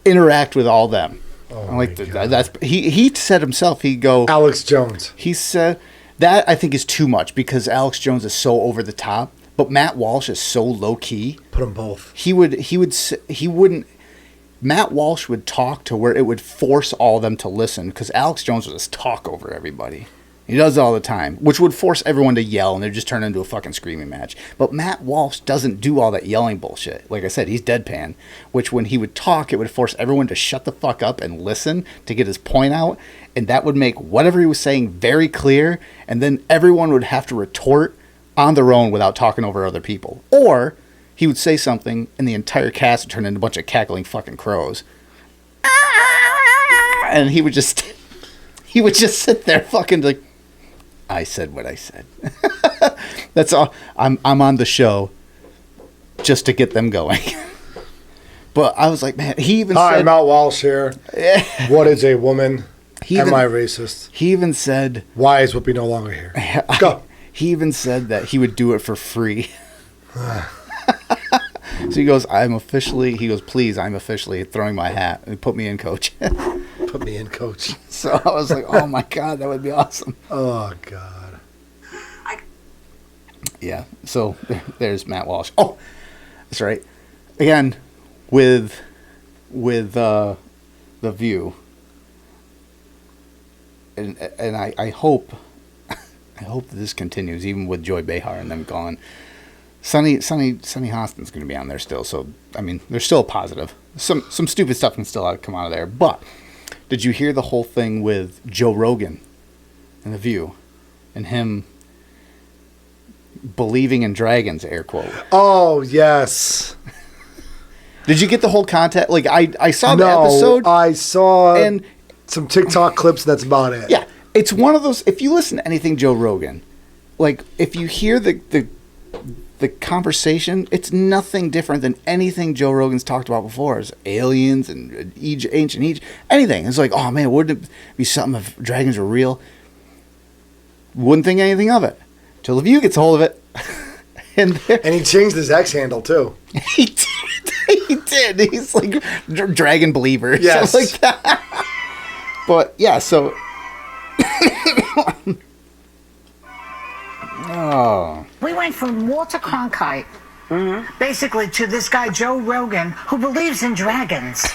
interact with all them. Oh I'm like, my God. that's he said himself, he'd go, Alex Jones. he said that I think is too much because Alex Jones is so over the top, but Matt Walsh is so low key. Put them both. He wouldn't. Matt Walsh would talk to where it would force all of them to listen because Alex Jones would just talk over everybody. He does it all the time, which would force everyone to yell and they'd just turn into a fucking screaming match. But Matt Walsh doesn't do all that yelling bullshit. Like I said, he's deadpan, which when he would talk, it would force everyone to shut the fuck up and listen to get his point out. And that would make whatever he was saying very clear. And then everyone would have to retort on their own without talking over other people. Or he would say something and the entire cast would turn into a bunch of cackling fucking crows. And he would just sit there fucking like, I said what I said. That's all. I'm on the show just to get them going. But I was like, man, he even Hi, said Matt Walsh here. What is a woman? Am I racist? He even said, Why is Whoopi no longer here? Go. He even said that he would do it for free. So he goes, please, I'm officially throwing my hat. And put me in, coach. Put me in, coach. So I was like, oh my God, that would be awesome. Oh, God. Yeah, so there's Matt Walsh. Oh, that's right. Again, with The View. And I hope that this continues, even with Joy Behar and them gone. Sonny Hostin's going to be on there still, so I mean, there's still a positive. Some stupid stuff can still come out of there. But did you hear the whole thing with Joe Rogan and The View, and him believing in dragons? Air quote. Oh yes. Did you get the whole content? Like I saw the episode. I saw and some TikTok clips. That's about it. Yeah, it's one of those. If you listen to anything Joe Rogan, like if you hear the conversation, it's nothing different than anything Joe Rogan's talked about before. It's aliens and ancient Egypt, anything. It's like, oh man, wouldn't it be something if dragons were real? Wouldn't think anything of it till The View gets a hold of it. and he changed his X handle too. He did. He's like dragon believer. Yes. Like that. But yeah, so. Oh. We went from Walter Cronkite, basically, to this guy, Joe Rogan, who believes in dragons.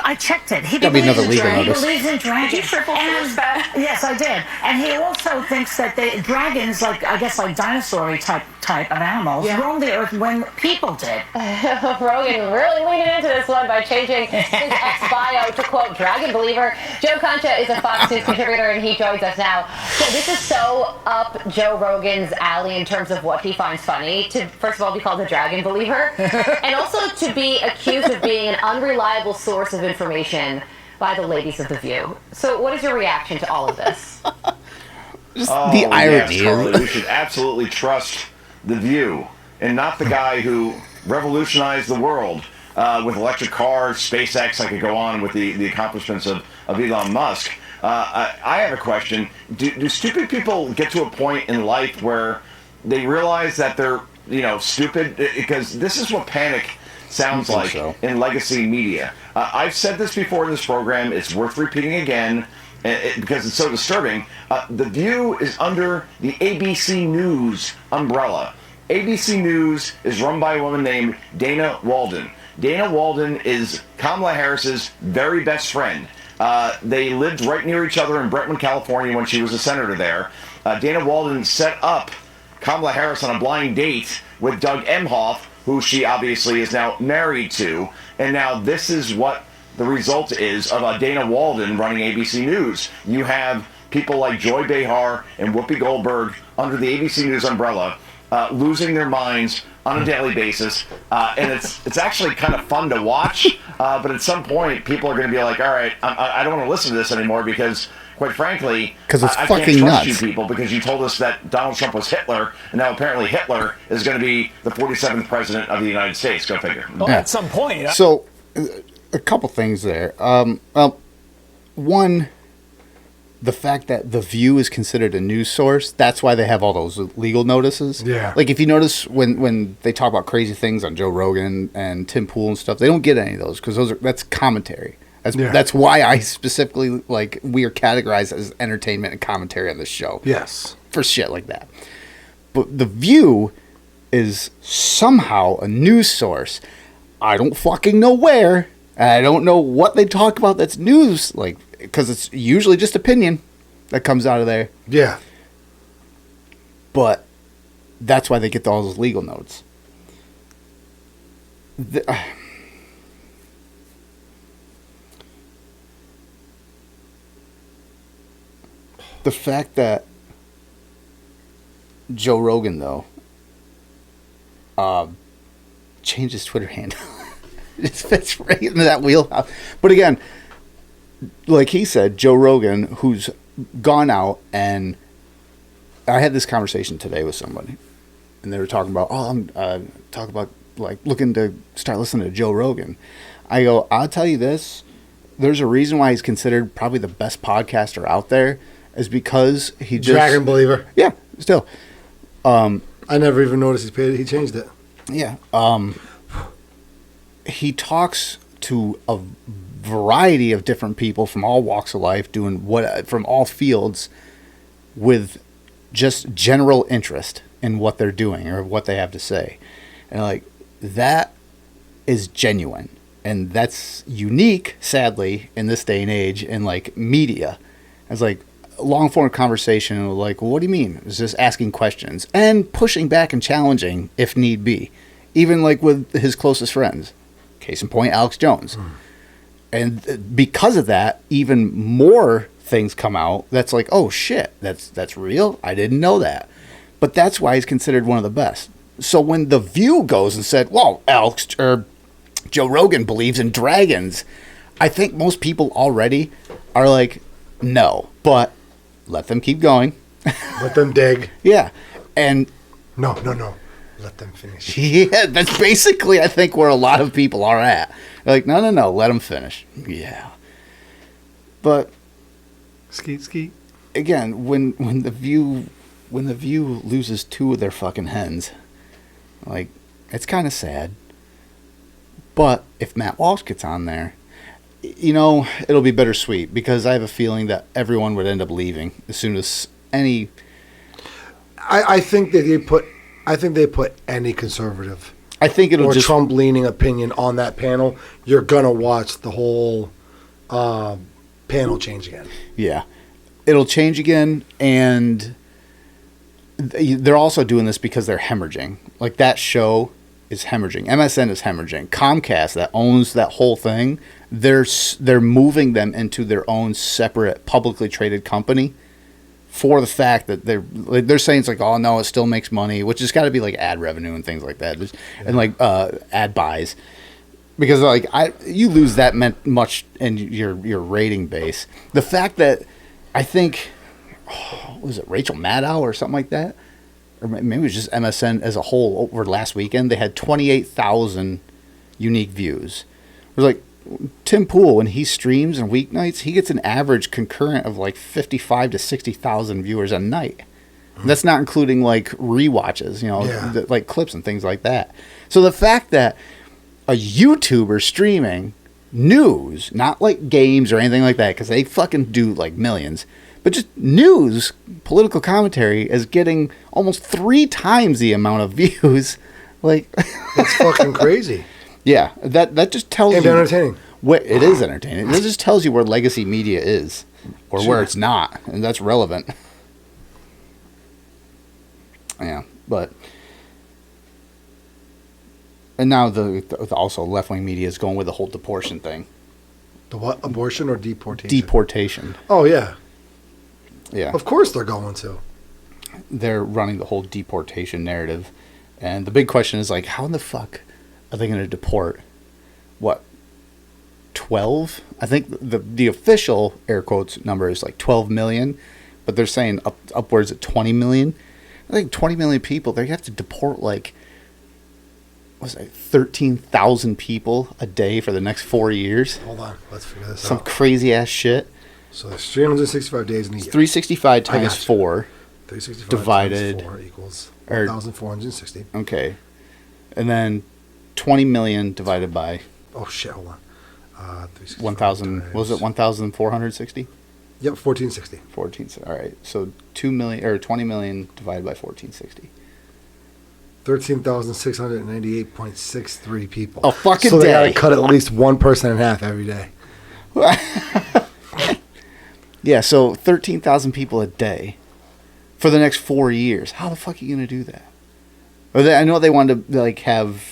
I checked it. He That'll be believes another legal He notice. believes in dragons. Did you triple force that? Yes, I did. And he also thinks that dragons, like, I guess, like dinosaur type of animals, roamed the earth when people did. Rogan really leaning into this one by changing his ex-bio to, quote, dragon believer. Joe Concha is a Fox News contributor, and he joins us now. So this is so up Joe Rogan's alley in terms of what he finds funny, to, first of all, be called a dragon believer, and also to be accused of being an unreliable source of information by the ladies of The View. So what is your reaction to all of this? Just the irony. Yes, Carly, we should absolutely trust The View, and not the guy who revolutionized the world with electric cars, SpaceX. I could go on with the accomplishments of Elon Musk. I have a question. Do stupid people get to a point in life where they realize that they're, stupid? Because this is what panic sounds like in legacy media. I've said this before in this program. It's worth repeating again. Because it's so disturbing. The View is under the ABC News umbrella. ABC News is run by a woman named Dana Walden. Dana Walden is Kamala Harris's very best friend. They lived right near each other in Brentwood, California when she was a senator there. Dana Walden set up Kamala Harris on a blind date with Doug Emhoff, who she obviously is now married to. And now this is what the result is of Dana Walden running ABC News. You have people like Joy Behar and Whoopi Goldberg under the ABC News umbrella losing their minds on a daily basis. And it's actually kind of fun to watch. But at some point, people are going to be like, all right, I don't want to listen to this anymore because, quite frankly, it's I fucking can't trust nuts. you people because you told us that Donald Trump was Hitler, and now apparently Hitler is going to be the 47th president of the United States. Go figure. Well, at some point. So, a couple things there. Well, one, the fact that The View is considered a news source, that's why they have all those legal notices. Yeah. Like, if you notice when they talk about crazy things on Joe Rogan and Tim Pool and stuff, they don't get any of those because that's commentary. That's why I specifically, we are categorized as entertainment and commentary on this show. Yes. For shit like that. But The View is somehow a news source. I don't fucking know where. And I don't know what they talk about that's news, because it's usually just opinion that comes out of there. Yeah. But that's why they get all those legal notes. The fact that Joe Rogan, though, changed his Twitter handle. It fits right into that wheelhouse. But again, like he said, Joe Rogan, who's gone out, and I had this conversation today with somebody, and they were talking about, I'm looking to start listening to Joe Rogan. I go, I'll tell you this, there's a reason why he's considered probably the best podcaster out there, is because he just Dragon believer. Yeah, still. I never even noticed he changed it. Yeah. He talks to a variety of different people from all walks of life, from all fields, with just general interest in what they're doing or what they have to say. And like, that is genuine. And that's unique, sadly, in this day and age in like media. It's like long form conversation, and like, well, what do you mean? It's just asking questions and pushing back and challenging if need be. Even like with his closest friends. Case in point, Alex Jones. And because of that, even more things come out that's like, oh shit, that's real? I didn't know that. But that's why he's considered one of the best. So when The View goes and said, well, Joe Rogan believes in dragons, I think most people already are like, no, but let them keep going. Let them dig. Yeah. And no. Let them finish. Yeah, that's basically, I think, where a lot of people are at. They're like, no, let them finish. Yeah. But Skeet. Again, when the View loses 2 of their fucking hens, like, it's kind of sad. But if Matt Walsh gets on there, it'll be bittersweet, because I have a feeling that everyone would end up leaving as soon as any. I think that they put any conservative. I think it'll or just Trump leaning opinion on that panel. You're gonna watch the whole panel change again. Yeah, it'll change again, and they're also doing this because they're hemorrhaging. Like, that show is hemorrhaging. MSN is hemorrhaging. Comcast, that owns that whole thing, they're moving them into their own separate publicly traded company for the fact that they're saying it's like, oh no, it still makes money, which has got to be like ad revenue and things like that, and like ad buys, because like you lose that much in your rating base. The fact that I think was it Rachel Maddow or something like that, or maybe it was just MSN as a whole over last weekend, they had 28,000 unique views. It was like, Tim Pool, when he streams on weeknights, he gets an average concurrent of like 55 to 60,000 viewers a night. That's not including like rewatches, like clips and things like that. So the fact that a YouTuber streaming news, not like games or anything like that, because they fucking do like millions, but just news, political commentary, is getting almost 3 times the amount of views. Like, that's fucking crazy. Yeah, that just tells and you. Entertaining. It is entertaining. It just tells you where legacy media is, or where it's not, and that's relevant. Yeah, but and now the also left wing media is going with the whole deportation thing. The what? Abortion or deportation? Deportation. Oh yeah. Yeah. Of course they're going to. They're running the whole deportation narrative, and the big question is like, how in the fuck are they going to deport, 12? I think the official, air quotes, number is like 12 million, but they're saying upwards of 20 million. I think 20 million people, they have to deport like, 13,000 people a day for the next 4 years. Hold on, let's figure this out. Some crazy ass shit. So there's 365 days in a year. 365 times 4. 365 divided times 4 equals 1,460. Okay. And then 20 million divided by. Oh shit! Hold on. 1,000. Was it 1,460? Yep, 1460. 14. All right. So 2 million or 20 million divided by 1460. 13,698.63 people. A fucking so day. So they gotta cut at least one person in half every day. Yeah. So 13,000 people a day for the next 4 years. How the fuck are you gonna do that? I know they wanted to like have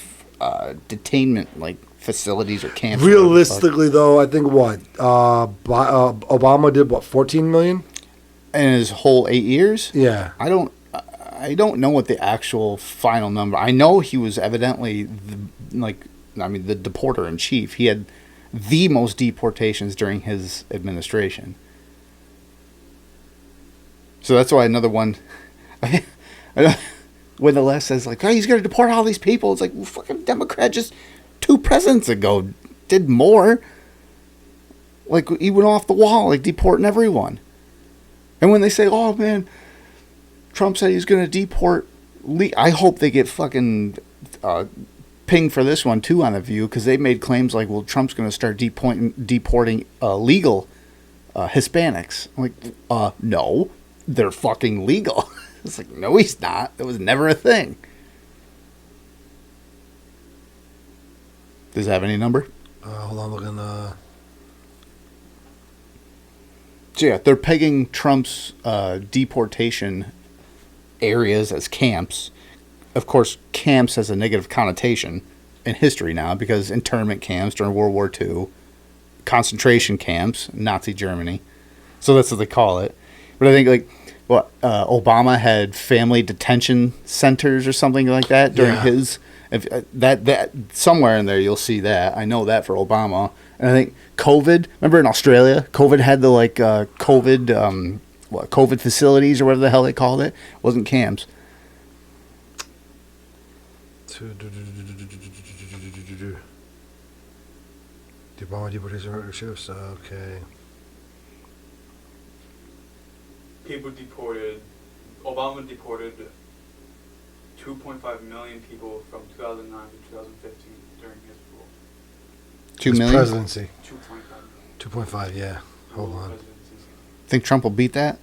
detainment like facilities or camps. Realistically, though, I think Obama did 14 million in his whole 8 years. Yeah, I don't know what the actual final number. I know he was evidently the deporter in chief. He had the most deportations during his administration. So that's why another one. When the left says like, "Oh, he's going to deport all these people," it's like, well, fucking Democrat just 2 presidents ago did more. Like, he went off the wall, like deporting everyone. And when they say, oh, man, Trump said he's going to deport, I hope they get fucking pinged for this one, too, on The View, because they made claims like, well, Trump's going to start deporting legal Hispanics. I'm like, no, they're fucking legal. It's like, no, he's not. It was never a thing. Does it have any number? Hold on, looking. So yeah, they're pegging Trump's deportation areas as camps. Of course, camps has a negative connotation in history now because internment camps during World War II, concentration camps, Nazi Germany. So that's what they call it. But I think like Obama had family detention centers or something like that during his. If that somewhere in there you'll see that. I know that for Obama. And I think COVID. Remember in Australia, COVID had the COVID facilities or whatever the hell they called it. It wasn't camps. Obama deportation shifts. Okay. People deported. Obama deported 2.5 million people from 2009 to 2015 during his rule. 2 million? Presidency. 2.5 million. 2.5, yeah. Hold on. Think Trump will beat that?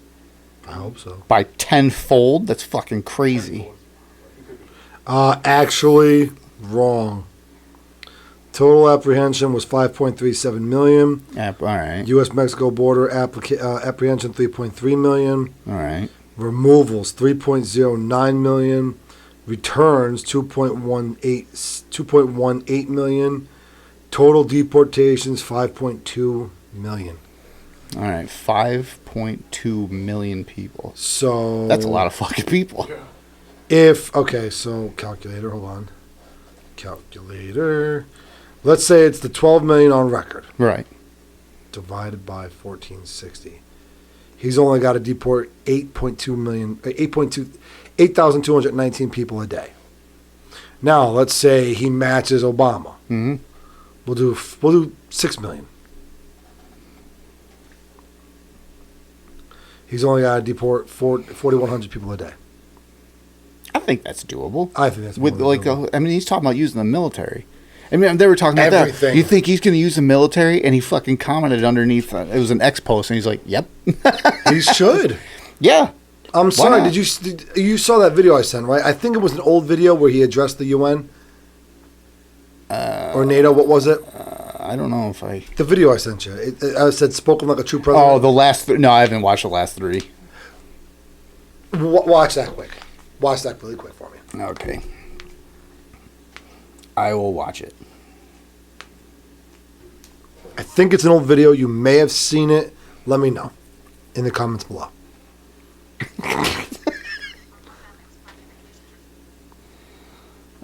I hope so. By tenfold? That's fucking crazy. Actually, wrong. Total apprehension was 5.37 million. All right. U.S.-Mexico border apprehension 3.3 million. All right. Removals 3.09 million. Returns 2.18 million. Total deportations 5.2 million. All right, 5.2 million people. So that's a lot of fucking people. So calculator, hold on. Calculator. Let's say it's the 12 million on record. Right. Divided by 1460. He's only got to deport 8,219 people a day. Now, let's say he matches Obama. Mm-hmm. We'll do 6 million. He's only got to deport 4,100 people a day. I think that's doable. I think that's doable. I mean, he's talking about using the military. I mean, they were talking about everything. That. You think he's going to use the military? And he fucking commented underneath. It was an X post, and he's like, "Yep." He should. Yeah. I'm sorry. Did you saw that video I sent? Right. I think it was an old video where he addressed the UN or NATO. What was it? I don't know if I. The video I sent you. I said, "Spoken like a true president." Oh, the last. No, I haven't watched the last 3. Watch that quick. Watch that really quick for me. Okay. I will watch it. I think it's an old video. You may have seen it. Let me know in the comments below.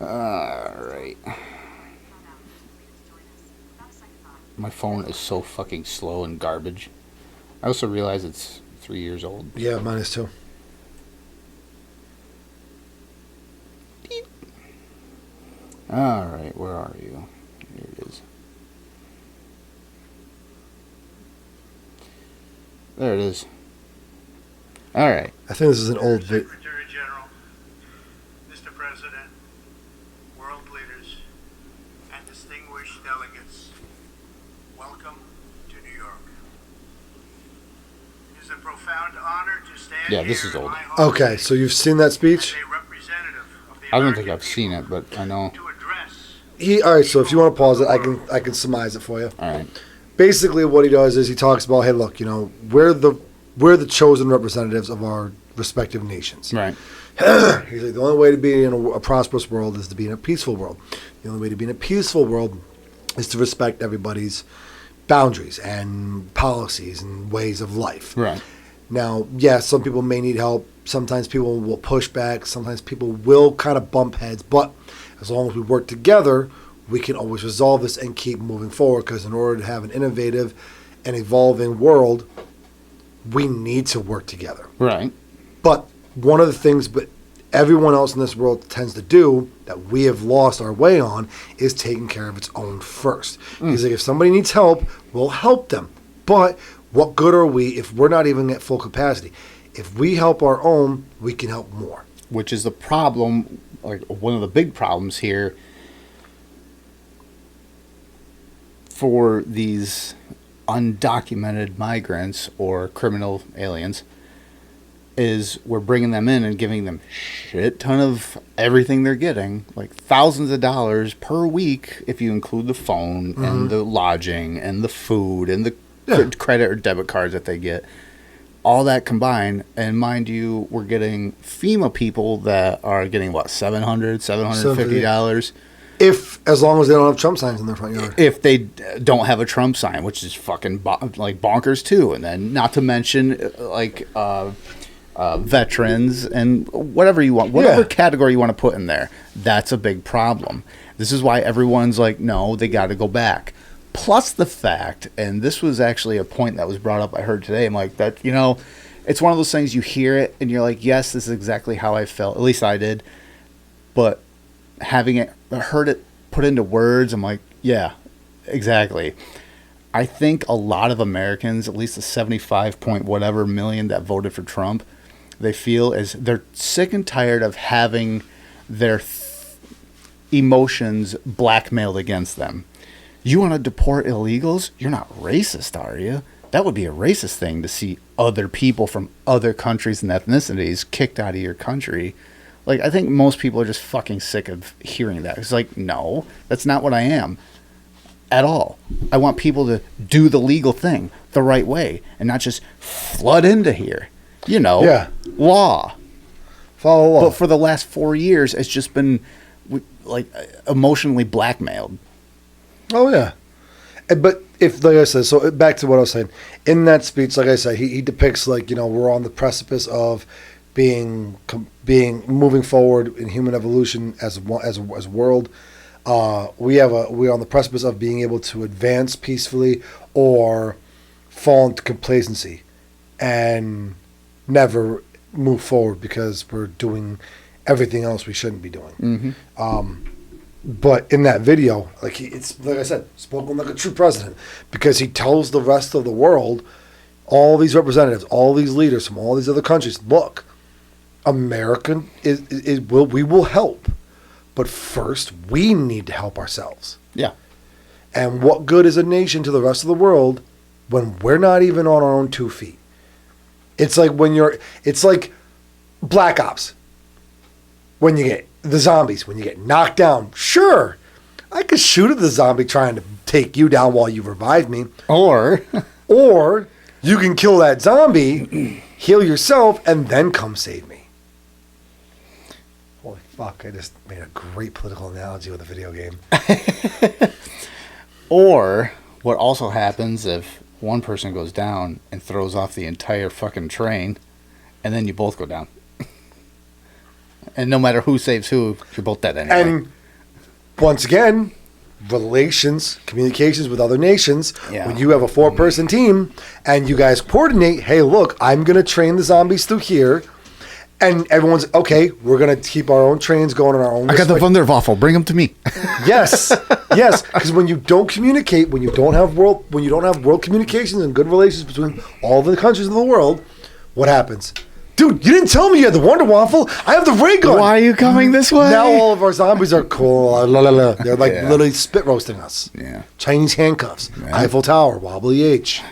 Alright. My phone is so fucking slow and garbage. I also realize it's 3 years old. Yeah, mine is too. Alright, where are you? Here it is. There it is. Alright. I think this is an old video. Secretary General, Mr. President, world leaders, and distinguished delegates, welcome to New York. It is a profound honor to stand Yeah, this here is old. in my home Okay, so you've seen that speech? as a representative of the I don't think American I've seen it, but I know. to address All right, so if you want to pause it, I can surmise it for you. Alright. Basically, what he does is he talks about, hey, look, we're the chosen representatives of our respective nations. Right. He's like, the only way to be in a prosperous world is to be in a peaceful world. The only way to be in a peaceful world is to respect everybody's boundaries and policies and ways of life. Right. Now, yes, some people may need help. Sometimes people will push back. Sometimes people will kind of bump heads. But as long as we work together, we can always resolve this and keep moving forward. Because in order to have an innovative and evolving world, we need to work together. Right. But one of the things but everyone else in this world tends to do that we have lost our way on is taking care of its own first. He's like, if somebody needs help, we'll help them. But what good are we if we're not even at full capacity? If we help our own, we can help more. Which is the problem, like one of the big problems here for these undocumented migrants or criminal aliens is we're bringing them in and giving them shit ton of everything they're getting, like thousands of dollars per week if you include the phone and the lodging and the food and the credit or debit cards that they get. All that combined, and mind you, we're getting FEMA people that are getting what, $750. As long as they don't have Trump signs in their front yard. If they don't have a Trump sign, which is fucking like bonkers too, and then not to mention veterans and whatever you want, whatever category you want to put in there, that's a big problem. This is why everyone's like, no, they got to go back. Plus the fact, and this was actually a point that was brought up, I heard today, I'm like, that, it's one of those things you hear it and you're like, yes, this is exactly how I felt. At least I did. But heard it put into words, I'm like, yeah, exactly. I think a lot of Americans, at least the 75 point whatever million that voted for Trump, they feel as they're sick and tired of having their emotions blackmailed against them. You want to deport illegals? You're not racist, are you? That would be a racist thing to see other people from other countries and ethnicities kicked out of your country. Like, I think most people are just fucking sick of hearing that. It's like, no, that's not what I am at all. I want people to do the legal thing the right way and not just flood into here. Law. Follow law. But for the last 4 years, it's just been, like, emotionally blackmailed. Oh, yeah. But like I said, so back to what I was saying. In that speech, like I said, he depicts, like, we're on the precipice of moving forward in human evolution as a world. We're on the precipice of being able to advance peacefully or fall into complacency and never move forward because we're doing everything else we shouldn't be doing. But in that video, it's like I said, spoken like a true president, because he tells the rest of the world, all these representatives, all these leaders from all these other countries, look, America we will help, but first we need to help ourselves. Yeah. And what good is a nation to the rest of the world when we're not even on our own 2 feet? It's like it's like Black Ops. When you get the zombies, when you get knocked down, sure, I could shoot at the zombie trying to take you down while you revive me. Or you can kill that zombie, heal yourself, and then come save me. Holy fuck, I just made a great political analogy with a video game. Or what also happens if one person goes down and throws off the entire fucking train, and then you both go down. And no matter who saves who, you're both dead anyway. And once again, communications with other nations. Yeah. When you have a 4-person team and you guys coordinate, hey, look, I'm going to train the zombies through here. And everyone's, okay, we're going to keep our own trains going on our own. I got the Wunderwaffel. Bring them to me. Yes. Because when you don't communicate, when you don't have world communications and good relations between all the countries of the world, what happens? Dude, you didn't tell me you had the Wonder Waffle. I have the ray gun. Why are you coming this way? Now all of our zombies are cool. They're like literally spit roasting us. Yeah. Chinese handcuffs. Yeah. Eiffel Tower. Wobbly H.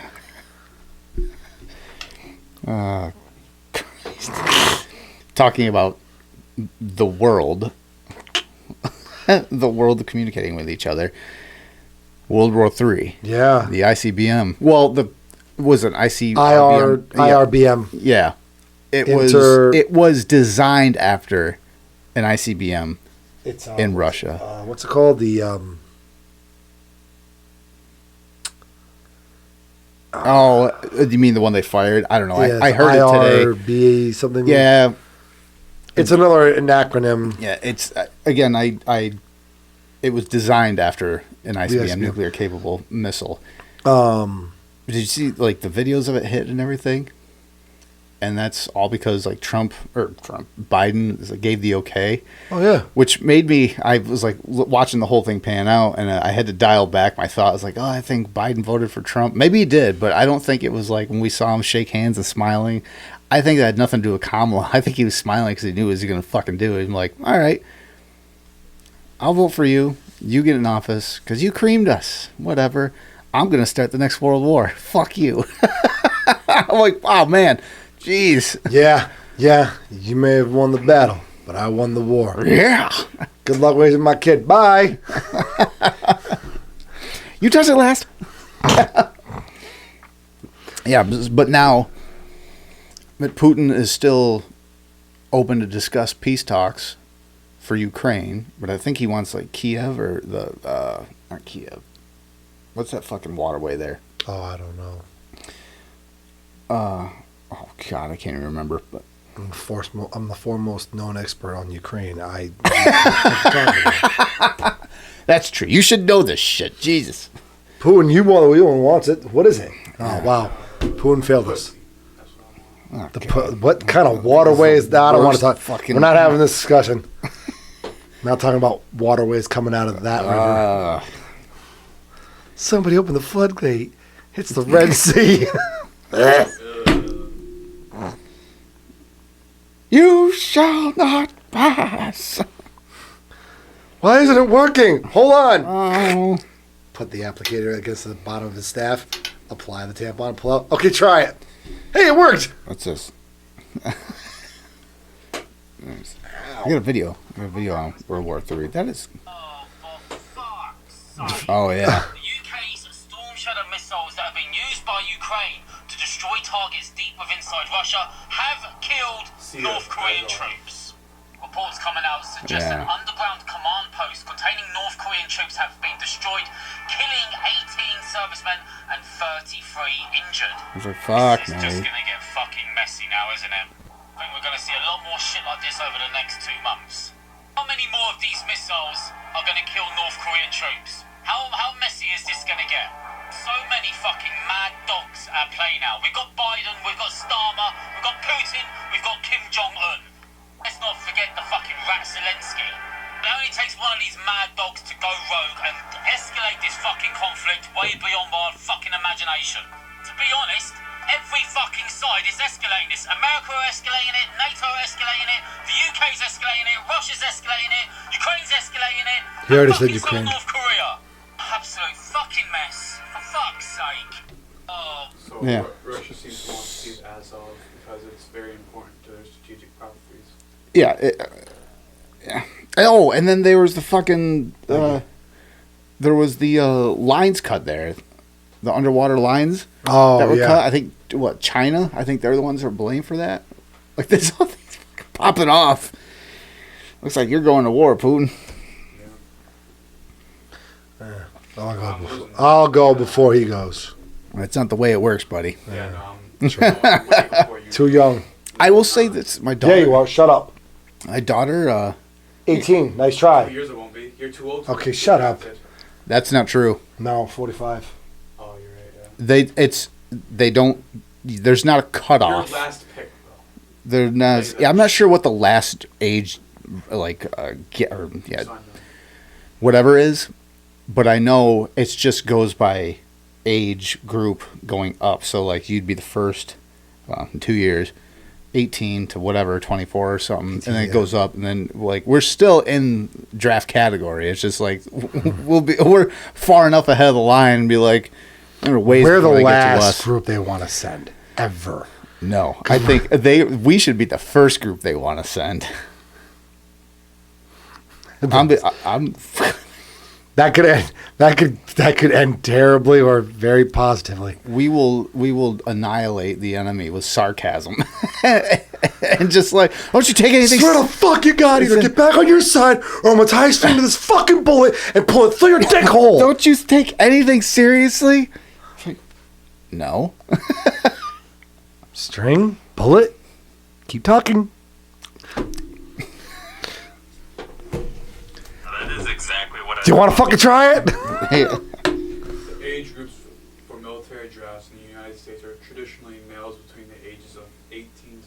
Talking about the world. The world communicating with each other. World War III. Yeah. The ICBM. Well, was it IRBM. Yeah. It was designed after an ICBM in Russia. What's it called? The you mean the one they fired? I don't know. Yeah, I heard it today. IRB something. Yeah. It's an acronym. Yeah, it's again. It was designed after an ICBM, nuclear capable missile. Did you see like the videos of it hit and everything? and that's all because like Biden gave the okay. Oh yeah. Which made me, I was like watching the whole thing pan out, and I had to dial back my thought. I was like, oh, I think Biden voted for Trump. Maybe he did, but I don't think it was like when we saw him shake hands and smiling. I think that had nothing to do with Kamala. I think he was smiling because he knew he was going to fucking do it. I'm like, all right, I'll vote for you. You get in office because you creamed us. Whatever. I'm going to start the next World War. Fuck you. I'm like, oh, man. Jeez. Yeah. You may have won the battle, but I won the war. Yeah. Good luck raising my kid. Bye. You touched it last. Yeah, but now that Putin is still open to discuss peace talks for Ukraine, but I think he wants like Kiev or not Kiev. What's that fucking waterway there? Oh, I don't know. Oh God, I can't even remember. But I'm the foremost known expert on Ukraine. That's true. You should know this shit. Jesus. Putin, you wants it. What is it? Oh wow, Putin failed us. Oh, what kind of waterway is that? I don't want to talk. We're not having this discussion. Not talking about waterways coming out of that river. Somebody opened the floodgate. It's the Red Sea. You shall not pass. Why isn't it working? Hold on. Oh. Put the applicator against the bottom of his staff. Apply the tampon. Pull out. Okay, try it. Hey, it worked. What's this? I got a video. On World War III. That is. Oh yeah. The UK's Storm Shadow missiles that have been used by Ukraine to destroy targets deep within Russia have killed North Korean troops. Reports coming out suggest an underground command post containing North Korean troops have been destroyed, killing 18 servicemen and 33 injured. Fuck, this is just gonna get fucking messy now, isn't it? I think we're gonna see a lot more shit like this over the next 2 months. How many more of these missiles are gonna kill North Korean troops? How messy is this gonna get? So many fucking mad dogs at play now. We've got Biden, we've got Starmer, we've got Putin, we've got Kim Jong-un. Let's not forget the fucking rat Zelensky. It only takes one of these mad dogs to go rogue and escalate this fucking conflict way beyond our fucking imagination. To be honest, every fucking side is escalating this. America are escalating it, NATO are escalating it, the UK's escalating it, Russia's escalating it, Ukraine's escalating it. He already said Ukraine. North Korea. Absolute fucking mess. For fuck's sake. Oh. So Yeah. Russia seems to want to see it as of because it's very important to their strategic properties. Yeah. Yeah. Oh, and then there was the fucking. There was the lines cut there, the underwater lines. Oh, that were yeah. cut. I think China. I think they're the ones that are blamed for that. Like there's all these popping off. Looks like you're going to war, Putin. I'll go before he goes. That's not the way it works, buddy. Yeah, no, I'm way before you. Too young. I will say this: my daughter. Yeah, you are. Shut up. My daughter. 18. Nice 2 try. years it won't be. You're too old. Okay, shut up. That's not true. No, 45. Oh, you're right. Yeah. They don't. There's not a cutoff. Your last pick, though. They're not. Yeah, I'm not sure what the last age, whatever is, but I know it just goes by age group going up. So like you'd be the first, in 2 years, 18 to whatever 24 or something, and then it goes up, and then like we're still in draft category. It's just like we're far enough ahead of the line and be like, we're the last group they want to send ever. No, I think we should be the first group they want to send. I'm That could end terribly or very positively. We will annihilate the enemy with sarcasm, and just like, don't you take anything? Swear to fuck you, God! Either get back on your side, or I'm gonna tie a string to this fucking bullet and pull it through your dick hole. Don't you take anything seriously? No. String, bullet. Keep talking. That is exactly what I. Do you want to fucking try it? The age groups for military drafts in the United States are traditionally males between the ages of 18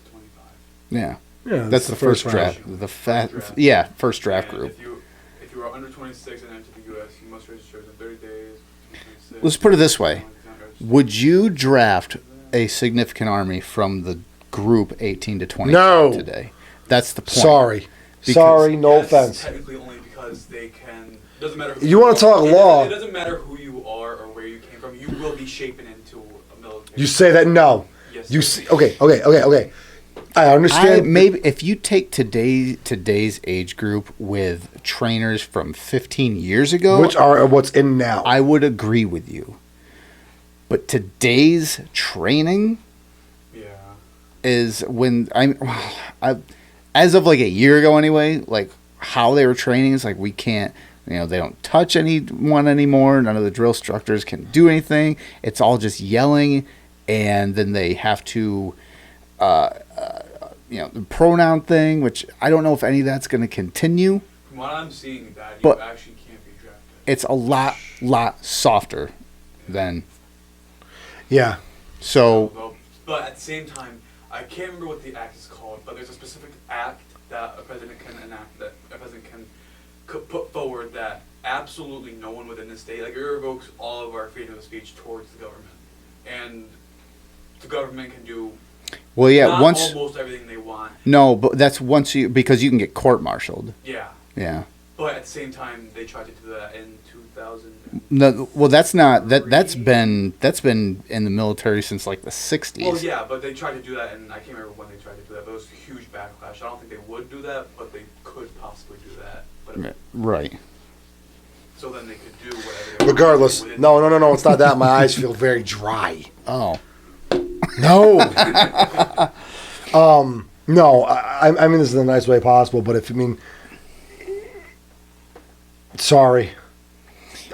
Yeah. Yeah, That's the first draft. First draft group. If you are under 26 and enter the U.S., you must register within 30 days. Let's put it this way. Would you draft a significant army from the group 18 to 25 today? That's the point. Sorry, no offense. Technically only because they can... Doesn't matter You want to talk law. It doesn't matter who you are or where you came from. You will be shaping into a military. You say that? No. Yes, you see, okay. I understand. Maybe if you take today's age group with trainers from 15 years ago, which are what's in now, I would agree with you. But today's training, is when I as of like a year ago anyway, like how they were training is like we can't. They don't touch anyone anymore. None of the drill instructors can do anything. It's all just yelling, and then they have to. The pronoun thing, which I don't know if any of that's going to continue. From what I'm seeing, that you actually can't be drafted. It's a lot softer than. Yeah. So. But at the same time, I can't remember what the act is called, but there's a specific act that a president can enact, that a president can put forward that absolutely no one within the state, like it revokes all of our freedom of speech towards the government. And the government can do almost everything they want. No, but that's because you can get court-martialed. Yeah. Yeah. But at the same time, they tried to do that in 2000. No, well, that's been in the military since like the 60s. Well, yeah, but they tried to do that, and I can't remember when they tried to do that. But it was a huge backlash. I don't think they would do that, but they could possibly do that. But right. So then they could do whatever they regardless. No, it's not that. My eyes feel very dry. Oh. No. No, I mean this in the nice way possible, but sorry.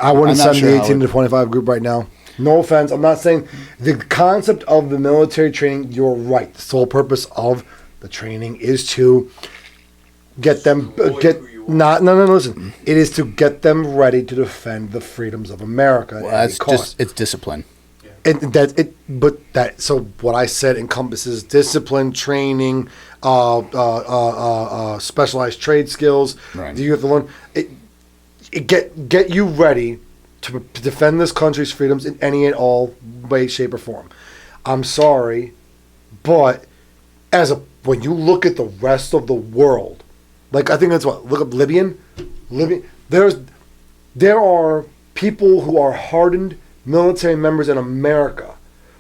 I wouldn't send the 18 to 25 group right now. No offense. I'm not saying the concept of the military training, you're right. The sole purpose of the training is to get them listen. It is to get them ready to defend the freedoms of America. Well, it's discipline. So what I said encompasses discipline, training, specialized trade skills. Right. You have to learn get you ready to defend this country's freedoms in any and all way, shape, or form. I'm sorry, but when you look at the rest of the world, like I think that's look up Libyan. There are people who are hardened military members in America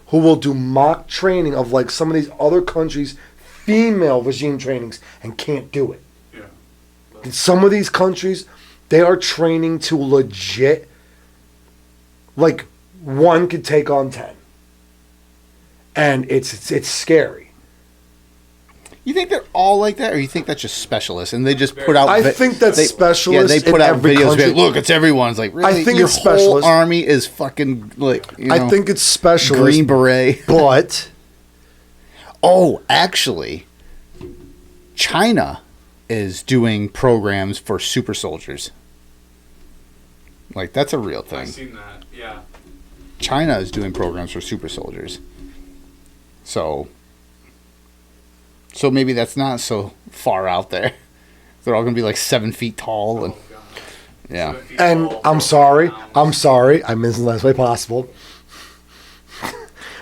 who will do mock training of like some of these other countries' female regime trainings and can't do it. Yeah. In some of these countries, they are training to legit, like one could take on 10, and it's scary. You think they're all like that, or you think that's just specialists and they just put out? I think that's specialists. Yeah, they put out every videos. Country. Like, look, it's everyone's like. Really? I think your it's specialists. whole army is fucking like. I think it's specialists. Green Beret, but actually, China is doing programs for super soldiers. Like that's a real thing. I've seen that. Yeah. China is doing programs for super soldiers. So maybe that's not so far out there. They're all going to be like 7 feet tall and yeah. And I'm sorry. I mean this in the last way possible.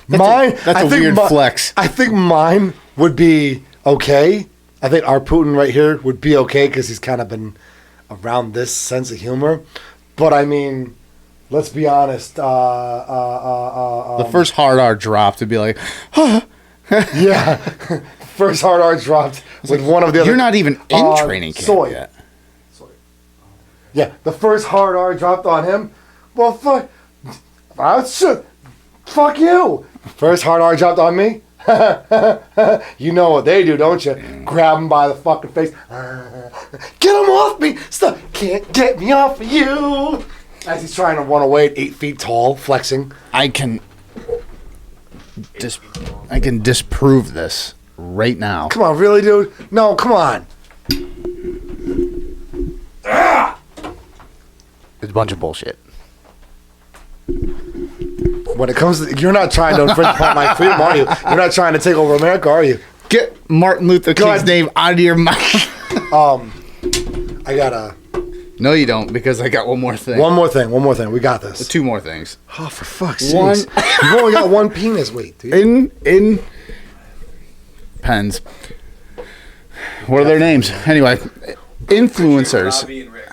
That's a weird flex. I think mine would be okay. I think our Putin right here would be okay because he's kind of been around this sense of humor. But I mean, let's be honest. The first hard R drop to be like, yeah. First hard R dropped with one of the other. You're not even in training camp yet. Yeah, the first hard R dropped on him. Well, fuck. Fuck you. First hard R dropped on me. You know what they do, don't you? Grab him by the fucking face. Get him off me! Stop! Can't get me off of you! As he's trying to run away at 8 feet tall, flexing. I can disprove this right now. Come on, really, dude? No, come on. It's a bunch of bullshit. When it comes to, you're not trying to infringe upon my freedom, are you? You're not trying to take over America, are you? Get Martin Luther King's name out of your mouth. I got No, you don't, because I got one more thing. One more thing. We got this. 2 more things. Oh, for fuck's sake. You've only got one penis weight, dude. In pens. What are their names? Anyway, influencers. Robbie and Rick.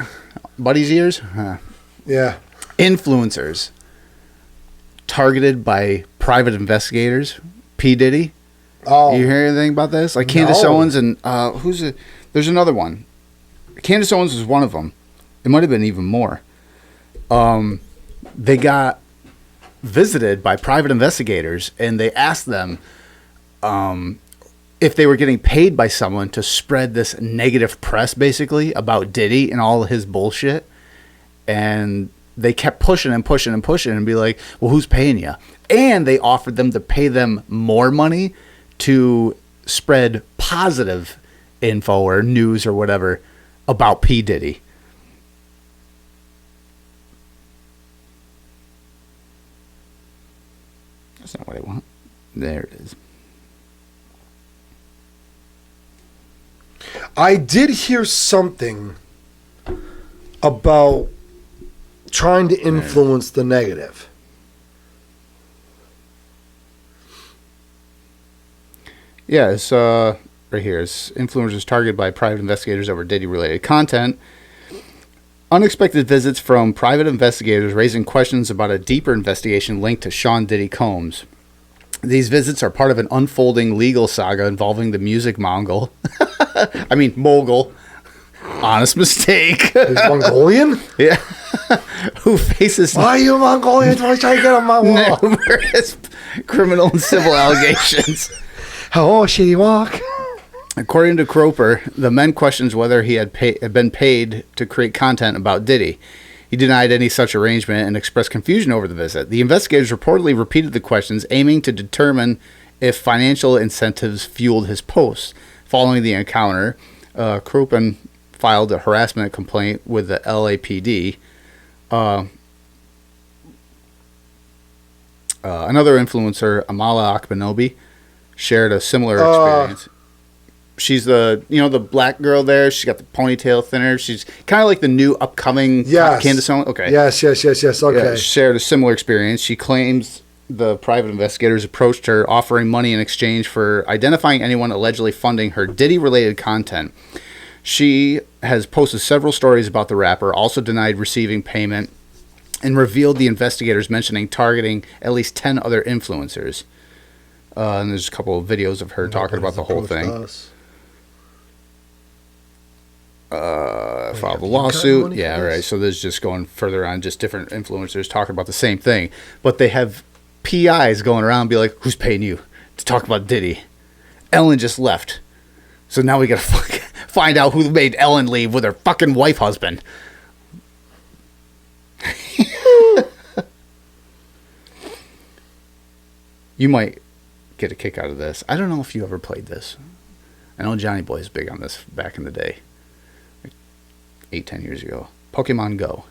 Buddy's ears? Huh. Yeah. Influencers targeted by private investigators. P. Diddy. Oh. You hear anything about this? Like Candace Owens and there's another one. Candace Owens was one of them. It might have been even more. They got visited by private investigators, and they asked them if they were getting paid by someone to spread this negative press, basically, about Diddy and all his bullshit. And they kept pushing and pushing and pushing and be like, well, who's paying you? And they offered them to pay them more money to spread positive info or news or whatever about P. Diddy. That's not what I want. There it is. I did hear something about trying to influence the negative. Yeah, it's right here. It's influencers targeted by private investigators over Diddy-related content. Unexpected visits from private investigators raising questions about a deeper investigation linked to Sean Diddy Combs. These visits are part of an unfolding legal saga involving the music mogul. Mogul. Honest mistake. He's Mongolian? Yeah. Who faces... Why are you Mongolian? Why try to get on my wall? Numerous criminal and civil allegations. Oh, shitty walk. According to Croper, the men questioned whether he had been paid to create content about Diddy. He denied any such arrangement and expressed confusion over the visit. The investigators reportedly repeated the questions, aiming to determine if financial incentives fueled his posts. Following the encounter, Croper filed a harassment complaint with the LAPD. Another influencer, Amala Akbanobi, shared a similar experience. She's the black girl there. She's got the ponytail thinner. She's kind of like the new upcoming Candace Owens. Okay. Yes. Okay. Yeah, shared a similar experience. She claims the private investigators approached her, offering money in exchange for identifying anyone allegedly funding her Diddy-related content. She has posted several stories about the rapper, also denied receiving payment, and revealed the investigators mentioning targeting at least 10 other influencers. And there's a couple of videos of her talking about the whole thing. Filed a lawsuit. Yeah, right. So there's just going further on, just different influencers talking about the same thing. But they have PIs going around be like, who's paying you to talk about Diddy? Ellen just left. So now we got to find out who made Ellen leave with her fucking wife husband. You might get a kick out of this. I don't know if you ever played this. I know Johnny Boy's big on this back in the day. 8-10 years ago. Pokemon Go.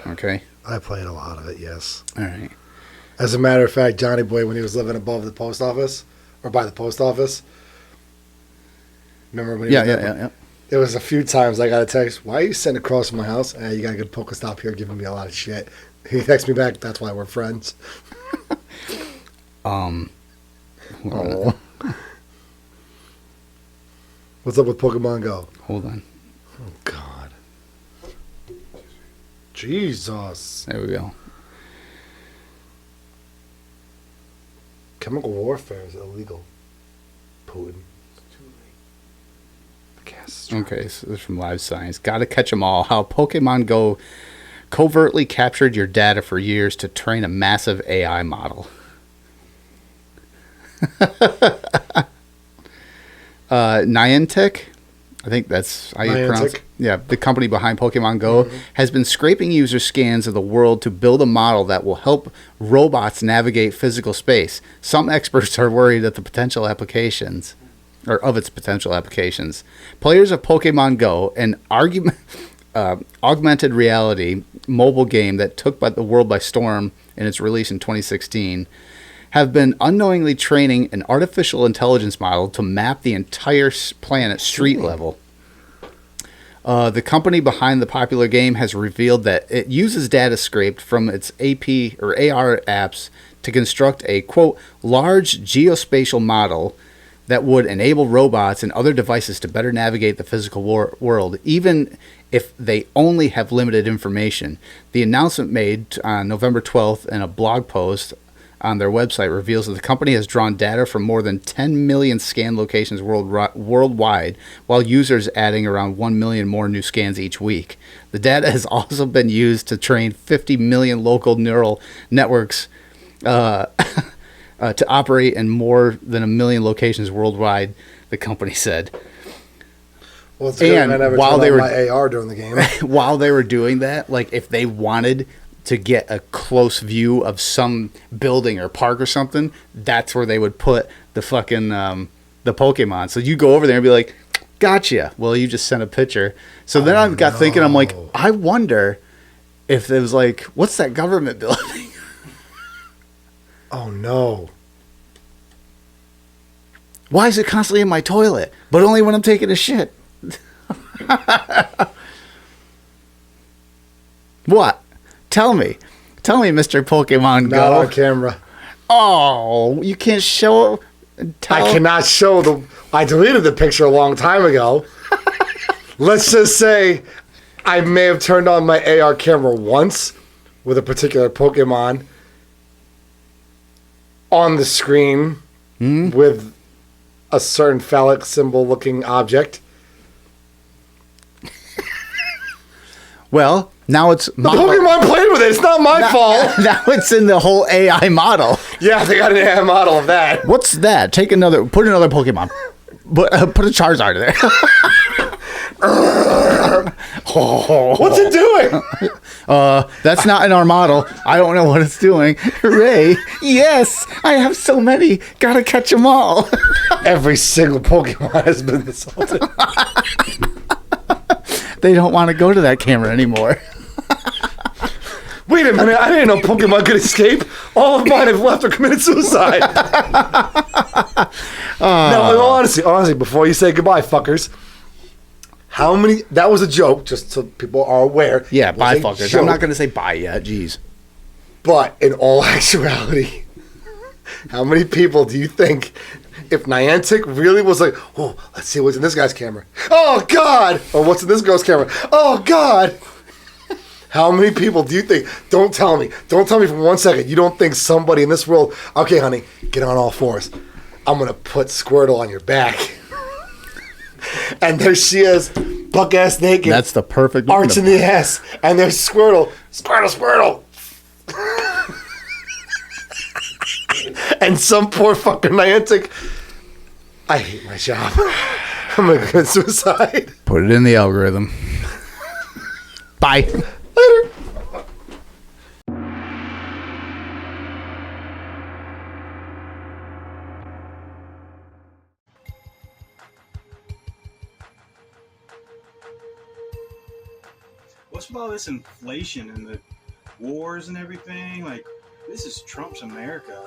Okay. I played a lot of it, yes. All right. As a matter of fact, Johnny Boy, when he was living above the post office, or by the post office, remember when he was Yeah. There was a few times I got a text, why are you sitting across from my house? You got a good Pokestop here giving me a lot of shit. He texted me back, that's why we're friends. What's up with Pokemon Go? Hold on. Oh, God. Jesus. There we go. Chemical warfare is illegal. Putin. Okay, so this is from Live Science. Gotta catch 'em all. How Pokemon Go covertly captured your data for years to train a massive AI model. Niantic, I think that's how you pronounce it. Yeah, the company behind Pokemon Go has been scraping user scans of the world to build a model that will help robots navigate physical space. Some experts are worried that the potential applications, or of its potential applications. Players of Pokemon Go, an augmented reality mobile game that took the world by storm in its release in 2016, have been unknowingly training an artificial intelligence model to map the entire planet street level. The company behind the popular game has revealed that it uses data scraped from its AP or AR apps to construct a, quote, large geospatial model that would enable robots and other devices to better navigate the physical world, even if they only have limited information. The announcement made on November 12th in a blog post on their website reveals that the company has drawn data from more than 10 million scan locations worldwide, while users adding around 1 million more new scans each week. The data has also been used to train 50 million local neural networks to operate in more than 1 million locations worldwide, the company said. Well, it's good. I never while turned they on were my AR during the game. while they were doing that, like if they wanted to get a close view of some building or park or something, that's where they would put the fucking the Pokemon. So you go over there and be like, "Gotcha." Well, you just sent a picture. So then I got thinking, I'm like, I wonder if it was like, what's that government building? Oh no. Why is it constantly in my toilet? But only when I'm taking a shit. What? Tell me, Mr. Pokemon Go. Not on camera. Oh, you can't show. I cannot show the. I deleted the picture a long time ago. Let's just say I may have turned on my AR camera once with a particular Pokemon on the screen with a certain phallic symbol looking object. Well, now it's the Pokemon played with it. It's not my fault. Now it's in the whole AI model. Yeah, they got an AI model of that. What's that? Put another Pokemon. Put a Charizard there. What's it doing? That's not in our model. I don't know what it's doing. Hooray! Yes, I have so many. Gotta catch them all. Every single Pokemon has been assaulted. They don't want to go to that camera anymore. Wait a minute, I didn't know Pokemon could escape. All of mine have left or committed suicide. Now, in all honestly, before you say goodbye, fuckers, how many... That was a joke, just so people are aware. Yeah, bye, fuckers. Joke. I'm not going to say bye yet, jeez. But in all actuality, how many people do you think... If Niantic really was like, oh, let's see what's in this guy's camera. Oh, God! Or what's in this girl's camera. Oh, God! How many people do you think? Don't tell me for 1 second. You don't think somebody in this world, okay, honey, get on all fours. I'm going to put Squirtle on your back. And there she is, buck-ass naked. That's the perfect... Arch in the ass. And there's Squirtle. Squirtle! And some poor fucking Niantic... I hate my job. I'm going to commit suicide. Put it in the algorithm. Bye. Later. What's with all this inflation and the wars and everything? Like, this is Trump's America.